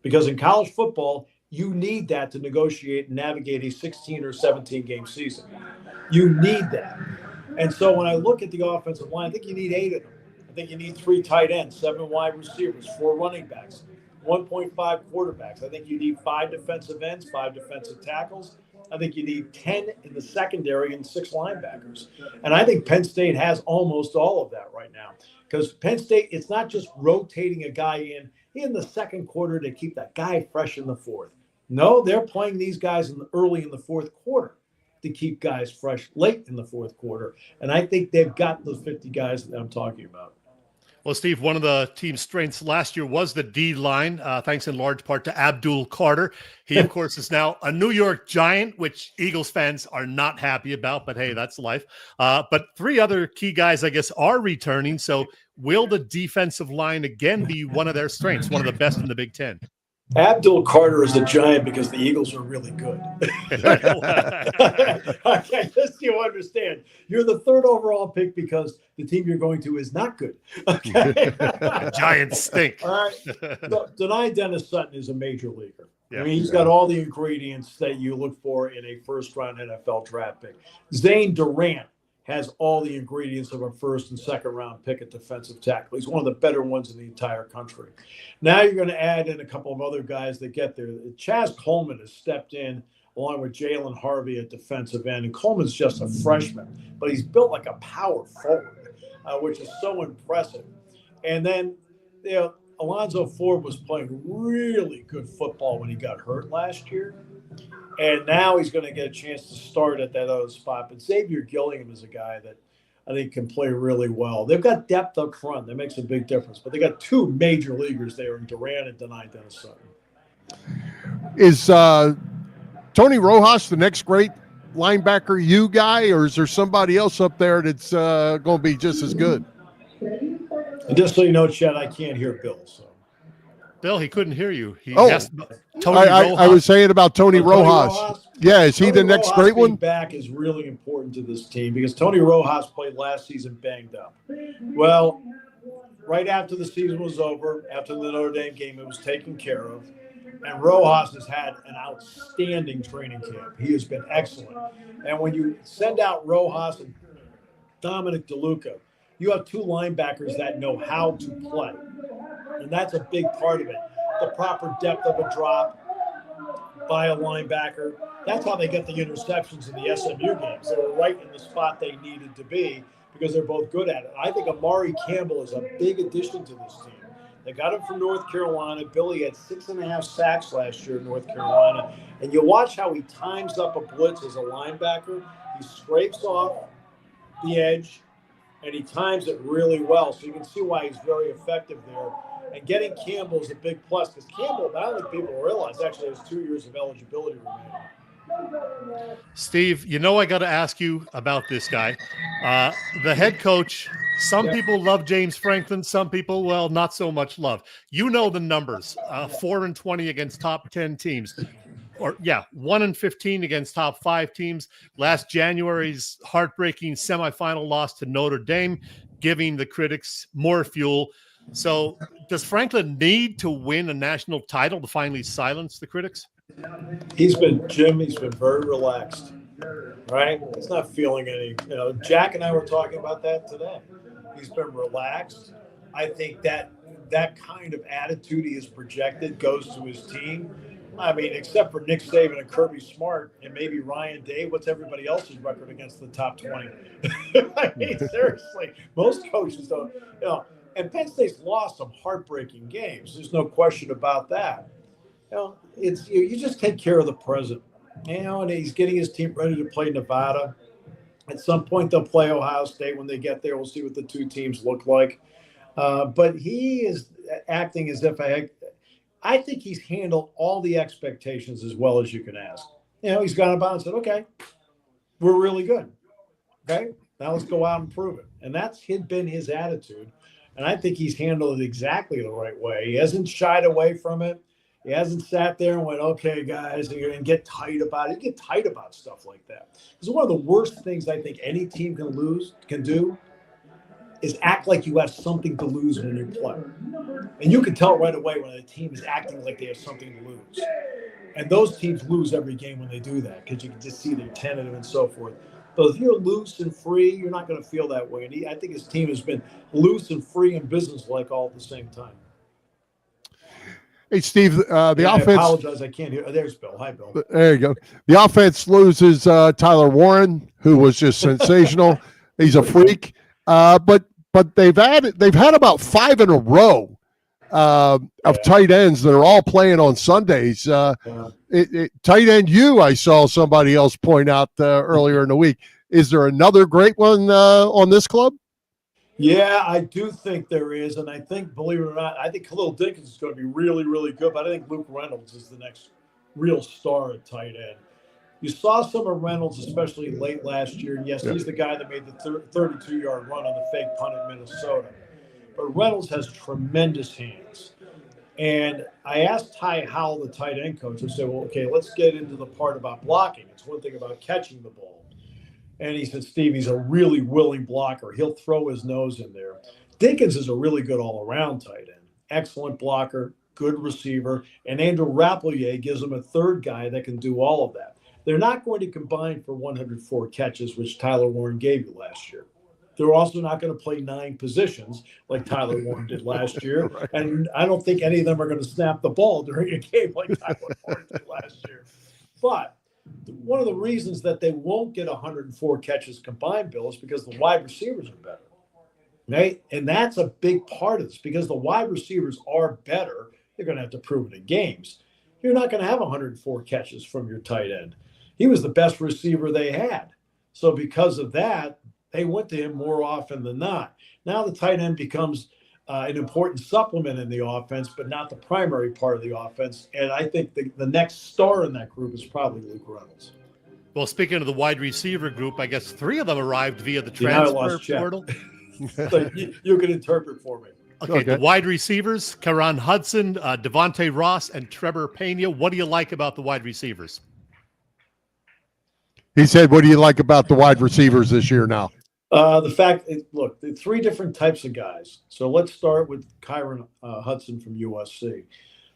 Because in college football, you need that to negotiate and navigate a 16 or 17 game season. You need that. And so when I look at the offensive line, I think you need 8 of them. I think you need 3 tight ends, 7 wide receivers, 4 running backs, 1.5 quarterbacks. I think you need 5 defensive ends, 5 defensive tackles. I think you need 10 in the secondary and 6 linebackers. And I think Penn State has almost all of that right now. Because Penn State, it's not just rotating a guy in the second quarter to keep that guy fresh in the fourth. No, they're playing these guys early in the fourth quarter to keep guys fresh late in the fourth quarter. And I think they've got those 50 guys that I'm talking about. Well, Steve, one of the team's strengths last year was the D line, thanks in large part to Abdul Carter. He, of course, is now a New York Giant, which Eagles fans are not happy about, but hey, that's life. But 3 other key guys, I guess, are returning. So will the defensive line again be one of their strengths, one of the best in the Big Ten? Abdul Carter is a Giant because the Eagles are really good. Okay, just so you understand. You're the 3rd overall pick because the team you're going to is not good. Okay? Giants stink. All right. Denai Dennis Sutton is a major leaguer. Yeah. I mean, he's got all the ingredients that you look for in a first-round NFL draft pick. Zane Duran has all the ingredients of a first and second round pick at defensive tackle. He's one of the better ones in the entire country. Now you're going to add in a couple of other guys that get there. Chaz Coleman has stepped in along with Jalen Harvey at defensive end. And Coleman's just a freshman, but he's built like a power forward, which is so impressive. And then, Alonzo Ford was playing really good football when he got hurt last year. And now he's going to get a chance to start at that other spot. But Xavier Gillingham is a guy that I think can play really well. They've got depth up front. That makes a big difference. But they got 2 major leaguers there in Duran and Denai Dennis Sutton. Is Tony Rojas the next great linebacker guy, or is there somebody else up there that's going to be just as good? And just so you know, Chad, I can't hear Bill. So. Bill, he couldn't hear you. He asked Tony Rojas. I was saying about Tony Rojas. Yeah, is he the next great one? Back is really important to this team because Tony Rojas played last season banged up. Well, right after the season was over, after the Notre Dame game, it was taken care of. And Rojas has had an outstanding training camp. He has been excellent. And when you send out Rojas and Dominic DeLuca, you have 2 linebackers that know how to play. And that's a big part of it. The proper depth of a drop by a linebacker. That's how they get the interceptions in the SMU games. They were right in the spot they needed to be because they're both good at it. I think Amari Campbell is a big addition to this team. They got him from North Carolina. Billy had 6.5 sacks last year in North Carolina. And you watch how he times up a blitz as a linebacker. He scrapes off the edge, and he times it really well. So you can see why he's very effective there. And getting Campbell is a big plus because Campbell, I don't think people realize, actually has 2 years of eligibility remaining. Steve, I got to ask you about this guy. The head coach, some people love James Franklin. Some people, well, not so much love. You know the numbers, 4-20 against top 10 teams. 1-15 against top 5 teams. Last January's heartbreaking semifinal loss to Notre Dame, giving the critics more fuel. So does Franklin need to win a national title to finally silence the critics? He's been very relaxed, right? He's not feeling any, Jack and I were talking about that today. He's been relaxed. I think that kind of attitude he has projected goes to his team. I mean, except for Nick Saban and Kirby Smart and maybe Ryan Day, what's everybody else's record against the top 20? I mean, seriously, most coaches don't, and Penn State's lost some heartbreaking games. There's no question about that. It's you just take care of the present. And he's getting his team ready to play Nevada. At some point, they'll play Ohio State. When they get there, we'll see what the 2 teams look like. But he is acting as if I think he's handled all the expectations as well as you can ask. He's gone about and said, okay, we're really good. Okay, now let's go out and prove it. And that's been his attitude. And I think he's handled it exactly the right way. He hasn't shied away from it. He hasn't sat there and went, okay, guys, and get tight about it. You get tight about stuff like that. Because one of the worst things I think any team can do is act like you have something to lose when you play. And you can tell right away when a team is acting like they have something to lose. And those teams lose every game when they do that because you can just see they're tentative and so forth. But if you're loose and free, you're not going to feel that way. And I think his team has been loose and free and businesslike all at the same time. Hey, Steve, the offense. I apologize. I can't hear. There's Bill. Hi, Bill. There you go. The offense loses Tyler Warren, who was just sensational. He's a freak. But they've had about 5 in a row of tight ends that are all playing on Sundays. Tight end I saw somebody else point out earlier in the week. Is there another great one on this club? Yeah, I do think there is. And I think, believe it or not, I think Khalil Dinkins is going to be really, really good. But I think Luke Reynolds is the next real star at tight end. You saw some of Reynolds, especially late last year. And yes, he's the guy that made the 32-yard run on the fake punt in Minnesota. But Reynolds has tremendous hands. And I asked Ty Howell, the tight end coach, I said, well, okay, let's get into the part about blocking. It's one thing about catching the ball. And he said, Steve, he's a really willing blocker. He'll throw his nose in there. Dinkins is a really good all-around tight end. Excellent blocker, good receiver. And Andrew Rappelier gives him a third guy that can do all of that. They're not going to combine for 104 catches, which Tyler Warren gave you last year. They're also not going to play 9 positions like Tyler Warren did last year. Right. And I don't think any of them are going to snap the ball during a game like Tyler Warren did last year. But one of the reasons that they won't get 104 catches combined, Bill, is because the wide receivers are better. Right? And that's a big part of this because the wide receivers are better. They're going to have to prove it in games. You're not going to have 104 catches from your tight end. He was the best receiver they had. So because of that, they went to him more often than not. Now the tight end becomes an important supplement in the offense, but not the primary part of the offense. And I think the next star in that group is probably Luke Reynolds. Well, speaking of the wide receiver group, I guess 3 of them arrived via the transfer portal. So you can interpret for me. Okay, the wide receivers, Karan Hudson, Devontae Ross, and Trevor Pena. What do you like about the wide receivers? He said, what do you like about the wide receivers this year now? The fact, look, the 3 different types of guys. So let's start with Kyron Hudson from USC.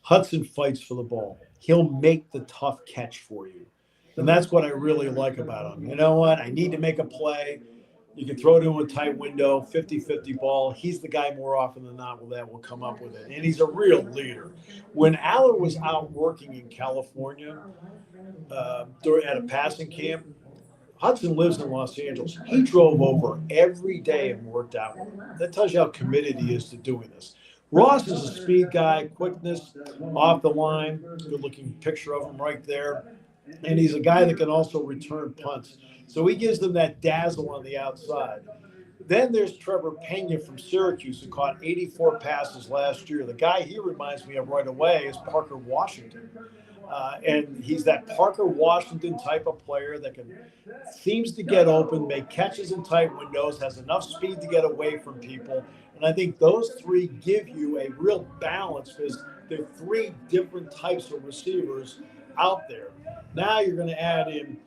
Hudson fights for the ball. He'll make the tough catch for you. And that's what I really like about him. You know what? I need to make a play. You can throw it into a tight window, 50-50 ball. He's the guy more often than not that will come up with it. And he's a real leader. When Aller was out working in California at a passing camp, Hudson lives in Los Angeles. He drove over every day and worked out with him. That tells you how committed he is to doing this. Ross is a speed guy, quickness, off the line, good-looking picture of him right there. And he's a guy that can also return punts. So he gives them that dazzle on the outside. Then there's Trevor Pena from Syracuse, who caught 84 passes last year. The guy he reminds me of right away is Parker Washington. And he's that Parker Washington type of player that seems to get open, make catches in tight windows, has enough speed to get away from people. And I think those 3 give you a real balance because there are 3 different types of receivers out there. Now you're going to add in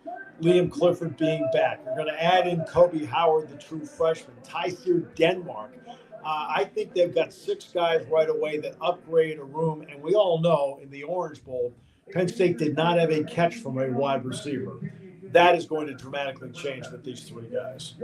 Liam Clifford being back. You're going to add in Kobe Howard, the true freshman, Tyser Denmark. I think they've got 6 guys right away that upgrade a room. And we all know in the Orange Bowl, Penn State did not have a catch from a wide receiver. That is going to dramatically change with these 3 guys.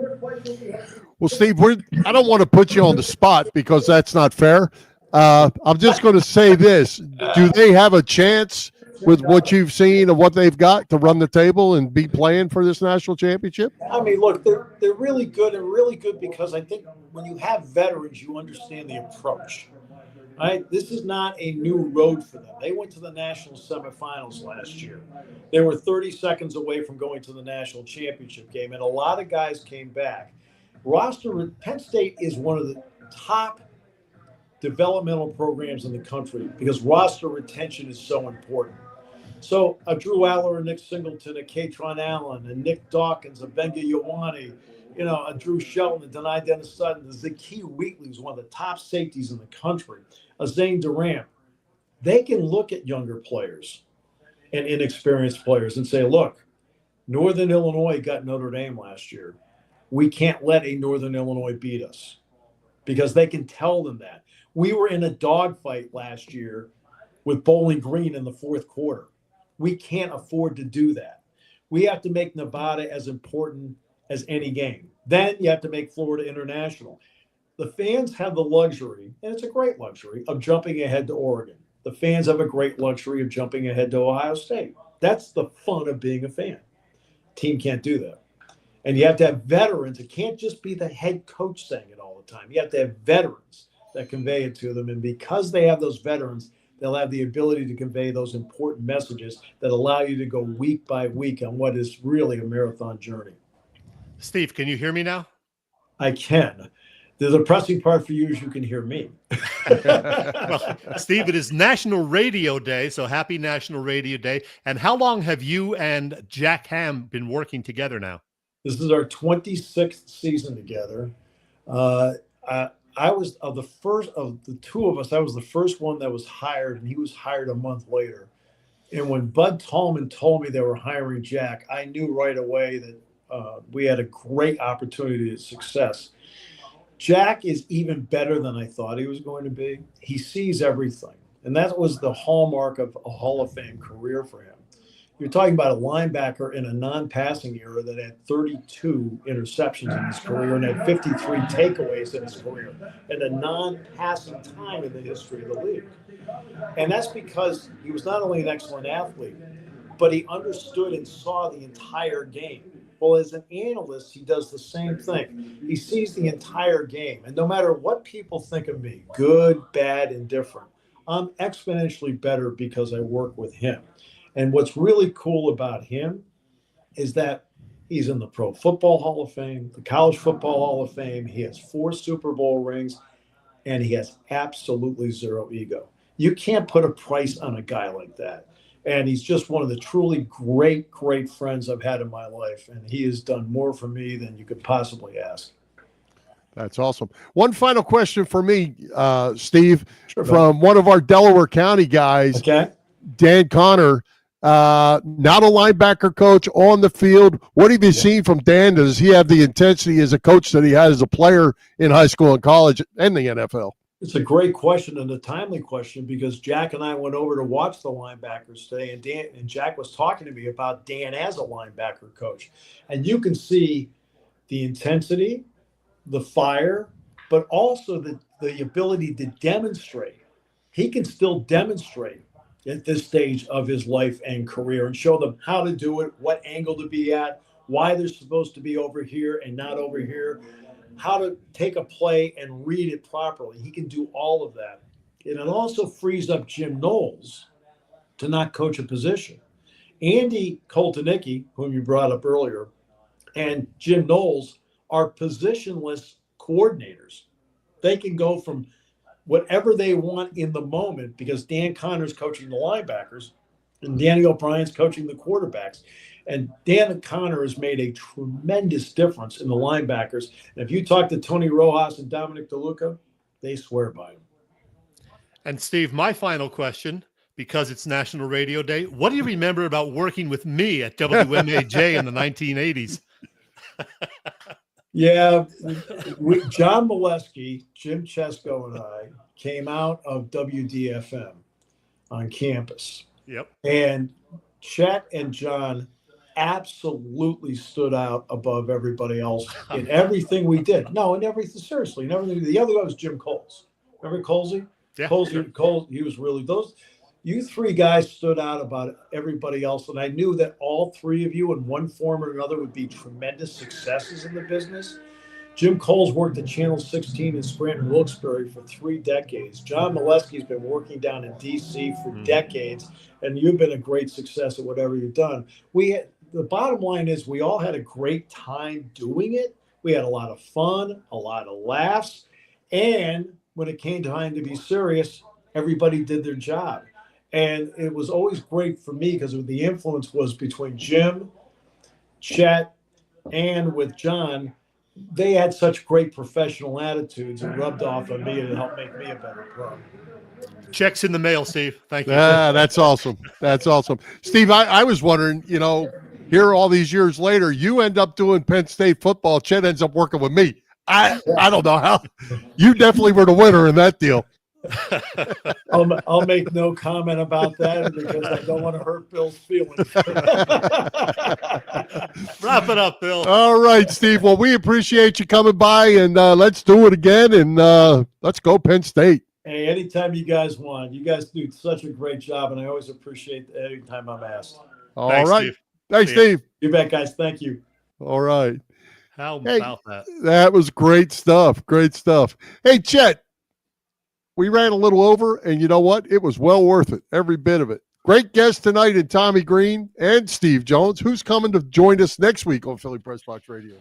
Well, Steve, I don't want to put you on the spot because that's not fair. I'm just going to say this. Do they have a chance with what you've seen of what they've got to run the table and be playing for this national championship? I mean, look, they're really good and really good because I think when you have veterans, you understand the approach. Right? This is not a new road for them. They went to the national semifinals last year. They were 30 seconds away from going to the national championship game, and a lot of guys came back. Penn State is one of the top developmental programs in the country because roster retention is so important. So a Drew Aller, a Nick Singleton, a Katron Allen, a Nick Dawkins, a Benga Ioane, a Drew Shelton, a Denai Dennis Sutton, a Zakee Wheatley, who's one of the top safeties in the country, a Zane Duran. They can look at younger players and inexperienced players and say, look, Northern Illinois got Notre Dame last year. We can't let a Northern Illinois beat us because they can tell them that. We were in a dogfight last year with Bowling Green in the 4th quarter. We can't afford to do that. We have to make Nevada as important as any game. Then you have to make Florida International. The fans have the luxury, and it's a great luxury, of jumping ahead to Oregon. The fans have a great luxury of jumping ahead to Ohio State. That's the fun of being a fan. Team can't do that. And you have to have veterans. It can't just be the head coach saying it all the time. You have to have veterans that convey it to them. And because they have those veterans, they'll have the ability to convey those important messages that allow you to go week by week on what is really a marathon journey. Steve, can you hear me now? I can. The depressing part for you is you can hear me. Well, Steve, it is National Radio Day, so happy National Radio Day. And how long have you and Jack Ham been working together now? This is our 26th season together. I was of the two of us, I was the first one that was hired, and he was hired a month later. And when Bud Tallman told me they were hiring Jack, I knew right away that we had a great opportunity to success. Jack is even better than I thought he was going to be. He sees everything. And that was the hallmark of a Hall of Fame career for him. You're talking about a linebacker in a non-passing era that had 32 interceptions in his career and had 53 takeaways in his career in a non-passing time in the history of the league. And that's because he was not only an excellent athlete, but he understood and saw the entire game. Well, as an analyst, he does the same thing. He sees the entire game. And no matter what people think of me, good, bad, indifferent, I'm exponentially better because I work with him. And what's really cool about him is that he's in the Pro Football Hall of Fame, the College Football Hall of Fame. He has 4 Super Bowl rings, and he has absolutely zero ego. You can't put a price on a guy like that. And he's just one of the truly great, great friends I've had in my life. And he has done more for me than you could possibly ask. That's awesome. One final question for me, Steve, from one of our Delaware County guys, Dan Connor, not a linebacker coach on the field. What have you seen from Dan? Does he have the intensity as a coach that he had as a player in high school and college and the NFL? It's a great question and a timely question because Jack and I went over to watch the linebackers today, and Jack was talking to me about Dan as a linebacker coach. And you can see the intensity, the fire, but also the ability to demonstrate. He can still demonstrate at this stage of his life and career and show them how to do it, what angle to be at, why they're supposed to be over here and not over here, how to take a play and read it properly. He can do all of that. And it also frees up Jim Knowles to not coach a position. Andy Koltanicki, whom you brought up earlier, and Jim Knowles are positionless coordinators. They can go from whatever they want in the moment because Dan Connor's coaching the linebackers and Danny O'Brien's coaching the quarterbacks. And Dan Connor has made a tremendous difference in the linebackers. And if you talk to Tony Rojas and Dominic DeLuca, they swear by him. And Steve, my final question, because it's National Radio Day, what do you remember about working with me at WMAJ in the 1980s? Yeah, John Molesky, Jim Chesko, and I came out of WDFM on campus. Yep. And Chet and John absolutely stood out above everybody else in everything we did. No, in everything, seriously, in everything. The other guy was Jim Coles. Remember Colesy? Yeah. Coles, he was really you 3 guys stood out about everybody else. And I knew that all 3 of you in one form or another would be tremendous successes in the business. Jim Coles worked at Channel 16 in Scranton, Wilkes-Barre for 3 decades. John Molesky's been working down in D.C. for decades, and you've been a great success at whatever you've done. The bottom line is we all had a great time doing it. We had a lot of fun, a lot of laughs, and when it came time to be serious, everybody did their job. And it was always great for me because the influence was between Jim, Chet, and with John. They had such great professional attitudes and rubbed off on me and helped make me a better pro. Checks in the mail, Steve. Thank you. That's awesome. That's awesome. Steve, I was wondering, here all these years later, you end up doing Penn State football. Chet ends up working with me. I don't know how. You definitely were the winner in that deal. I'll make no comment about that because I don't want to hurt Bill's feelings. Wrap it up, Bill. All right, Steve. Well, we appreciate you coming by, and let's do it again, and let's go Penn State. Hey, anytime you guys want. You guys do such a great job, and I always appreciate any time I'm asked. All right. Steve. Thanks, Steve. You bet, guys. Thank you. All right. How about that? That was great stuff. Great stuff. Hey, Chet. We ran a little over, and you know what? It was well worth it, every bit of it. Great guest tonight in Tommy Greene and Steve Jones. Who's coming to join us next week on Philly Pressbox Radio?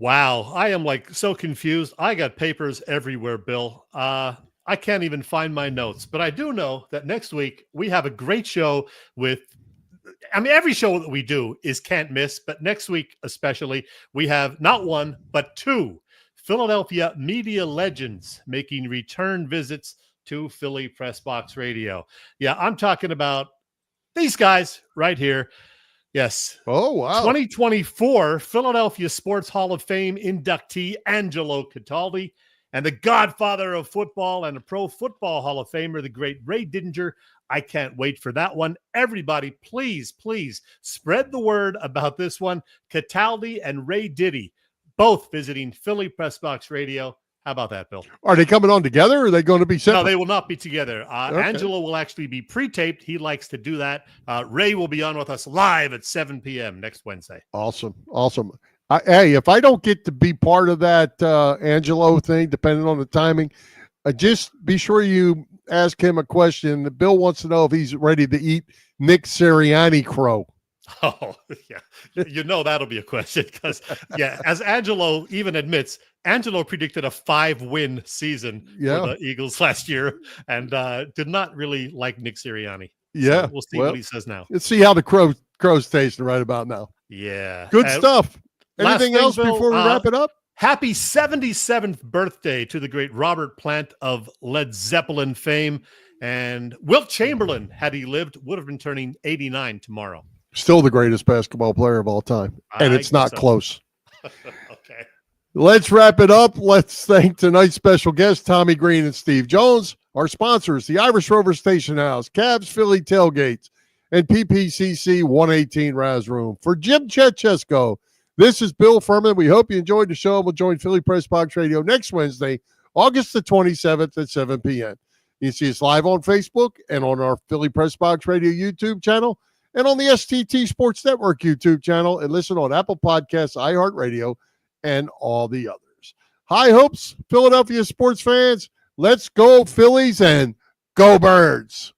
Wow, I am like so confused. I got papers everywhere, Bill. I can't even find my notes, but I do know that next week we have a great show with, I mean, every show that we do is can't miss, but next week especially, we have not one, but two Philadelphia media legends making return visits to Philly Pressbox Radio. Yeah, I'm talking about these guys right here. Yes. Oh, wow. 2024 Philadelphia Sports Hall of Fame inductee Angelo Cataldi, and the godfather of football and a Pro Football Hall of Famer, the great Ray Didinger. I can't wait for that one. Everybody, please, please spread the word about this one. Cataldi and Ray Diddy, both visiting Philly Pressbox Radio. How about that, Bill? Are they coming on together, or are they going to be separate? No, they will not be together. Okay. Angelo will actually be pre-taped. He likes to do that. Ray will be on with us live at 7 p.m. next Wednesday. Awesome. Hey, if I don't get to be part of that Angelo thing, depending on the timing, just be sure you ask him a question. Bill wants to know if he's ready to eat Nick Sirianni crow. Oh, yeah. You know that'll be a question because, yeah, as Angelo even admits, Angelo predicted a 5-win season for the Eagles last year and did not really like Nick Sirianni. Yeah. So we'll see what he says now. Let's see how the crow's tasting right about now. Yeah. Good stuff. Anything else before we wrap it up? Happy 77th birthday to the great Robert Plant of Led Zeppelin fame. And Wilt Chamberlain, had he lived, would have been turning 89 tomorrow. Still the greatest basketball player of all time. And it's not close. Okay. Let's wrap it up. Let's thank tonight's special guests, Tommy Greene and Steve Jones. Our sponsors, the Irish Rover Station House, Cavs Philly Tailgates, and PPCC 118 Raz Room. For Jim Chechesko, this is Bill Furman. We hope you enjoyed the show. We'll join Philly Pressbox Radio next Wednesday, August the 27th at 7 p.m. You can see us live on Facebook and on our Philly Pressbox Radio YouTube channel and on the STT Sports Network YouTube channel, and listen on Apple Podcasts, iHeartRadio, and all the others. High hopes, Philadelphia sports fans. Let's go Phillies and go Birds.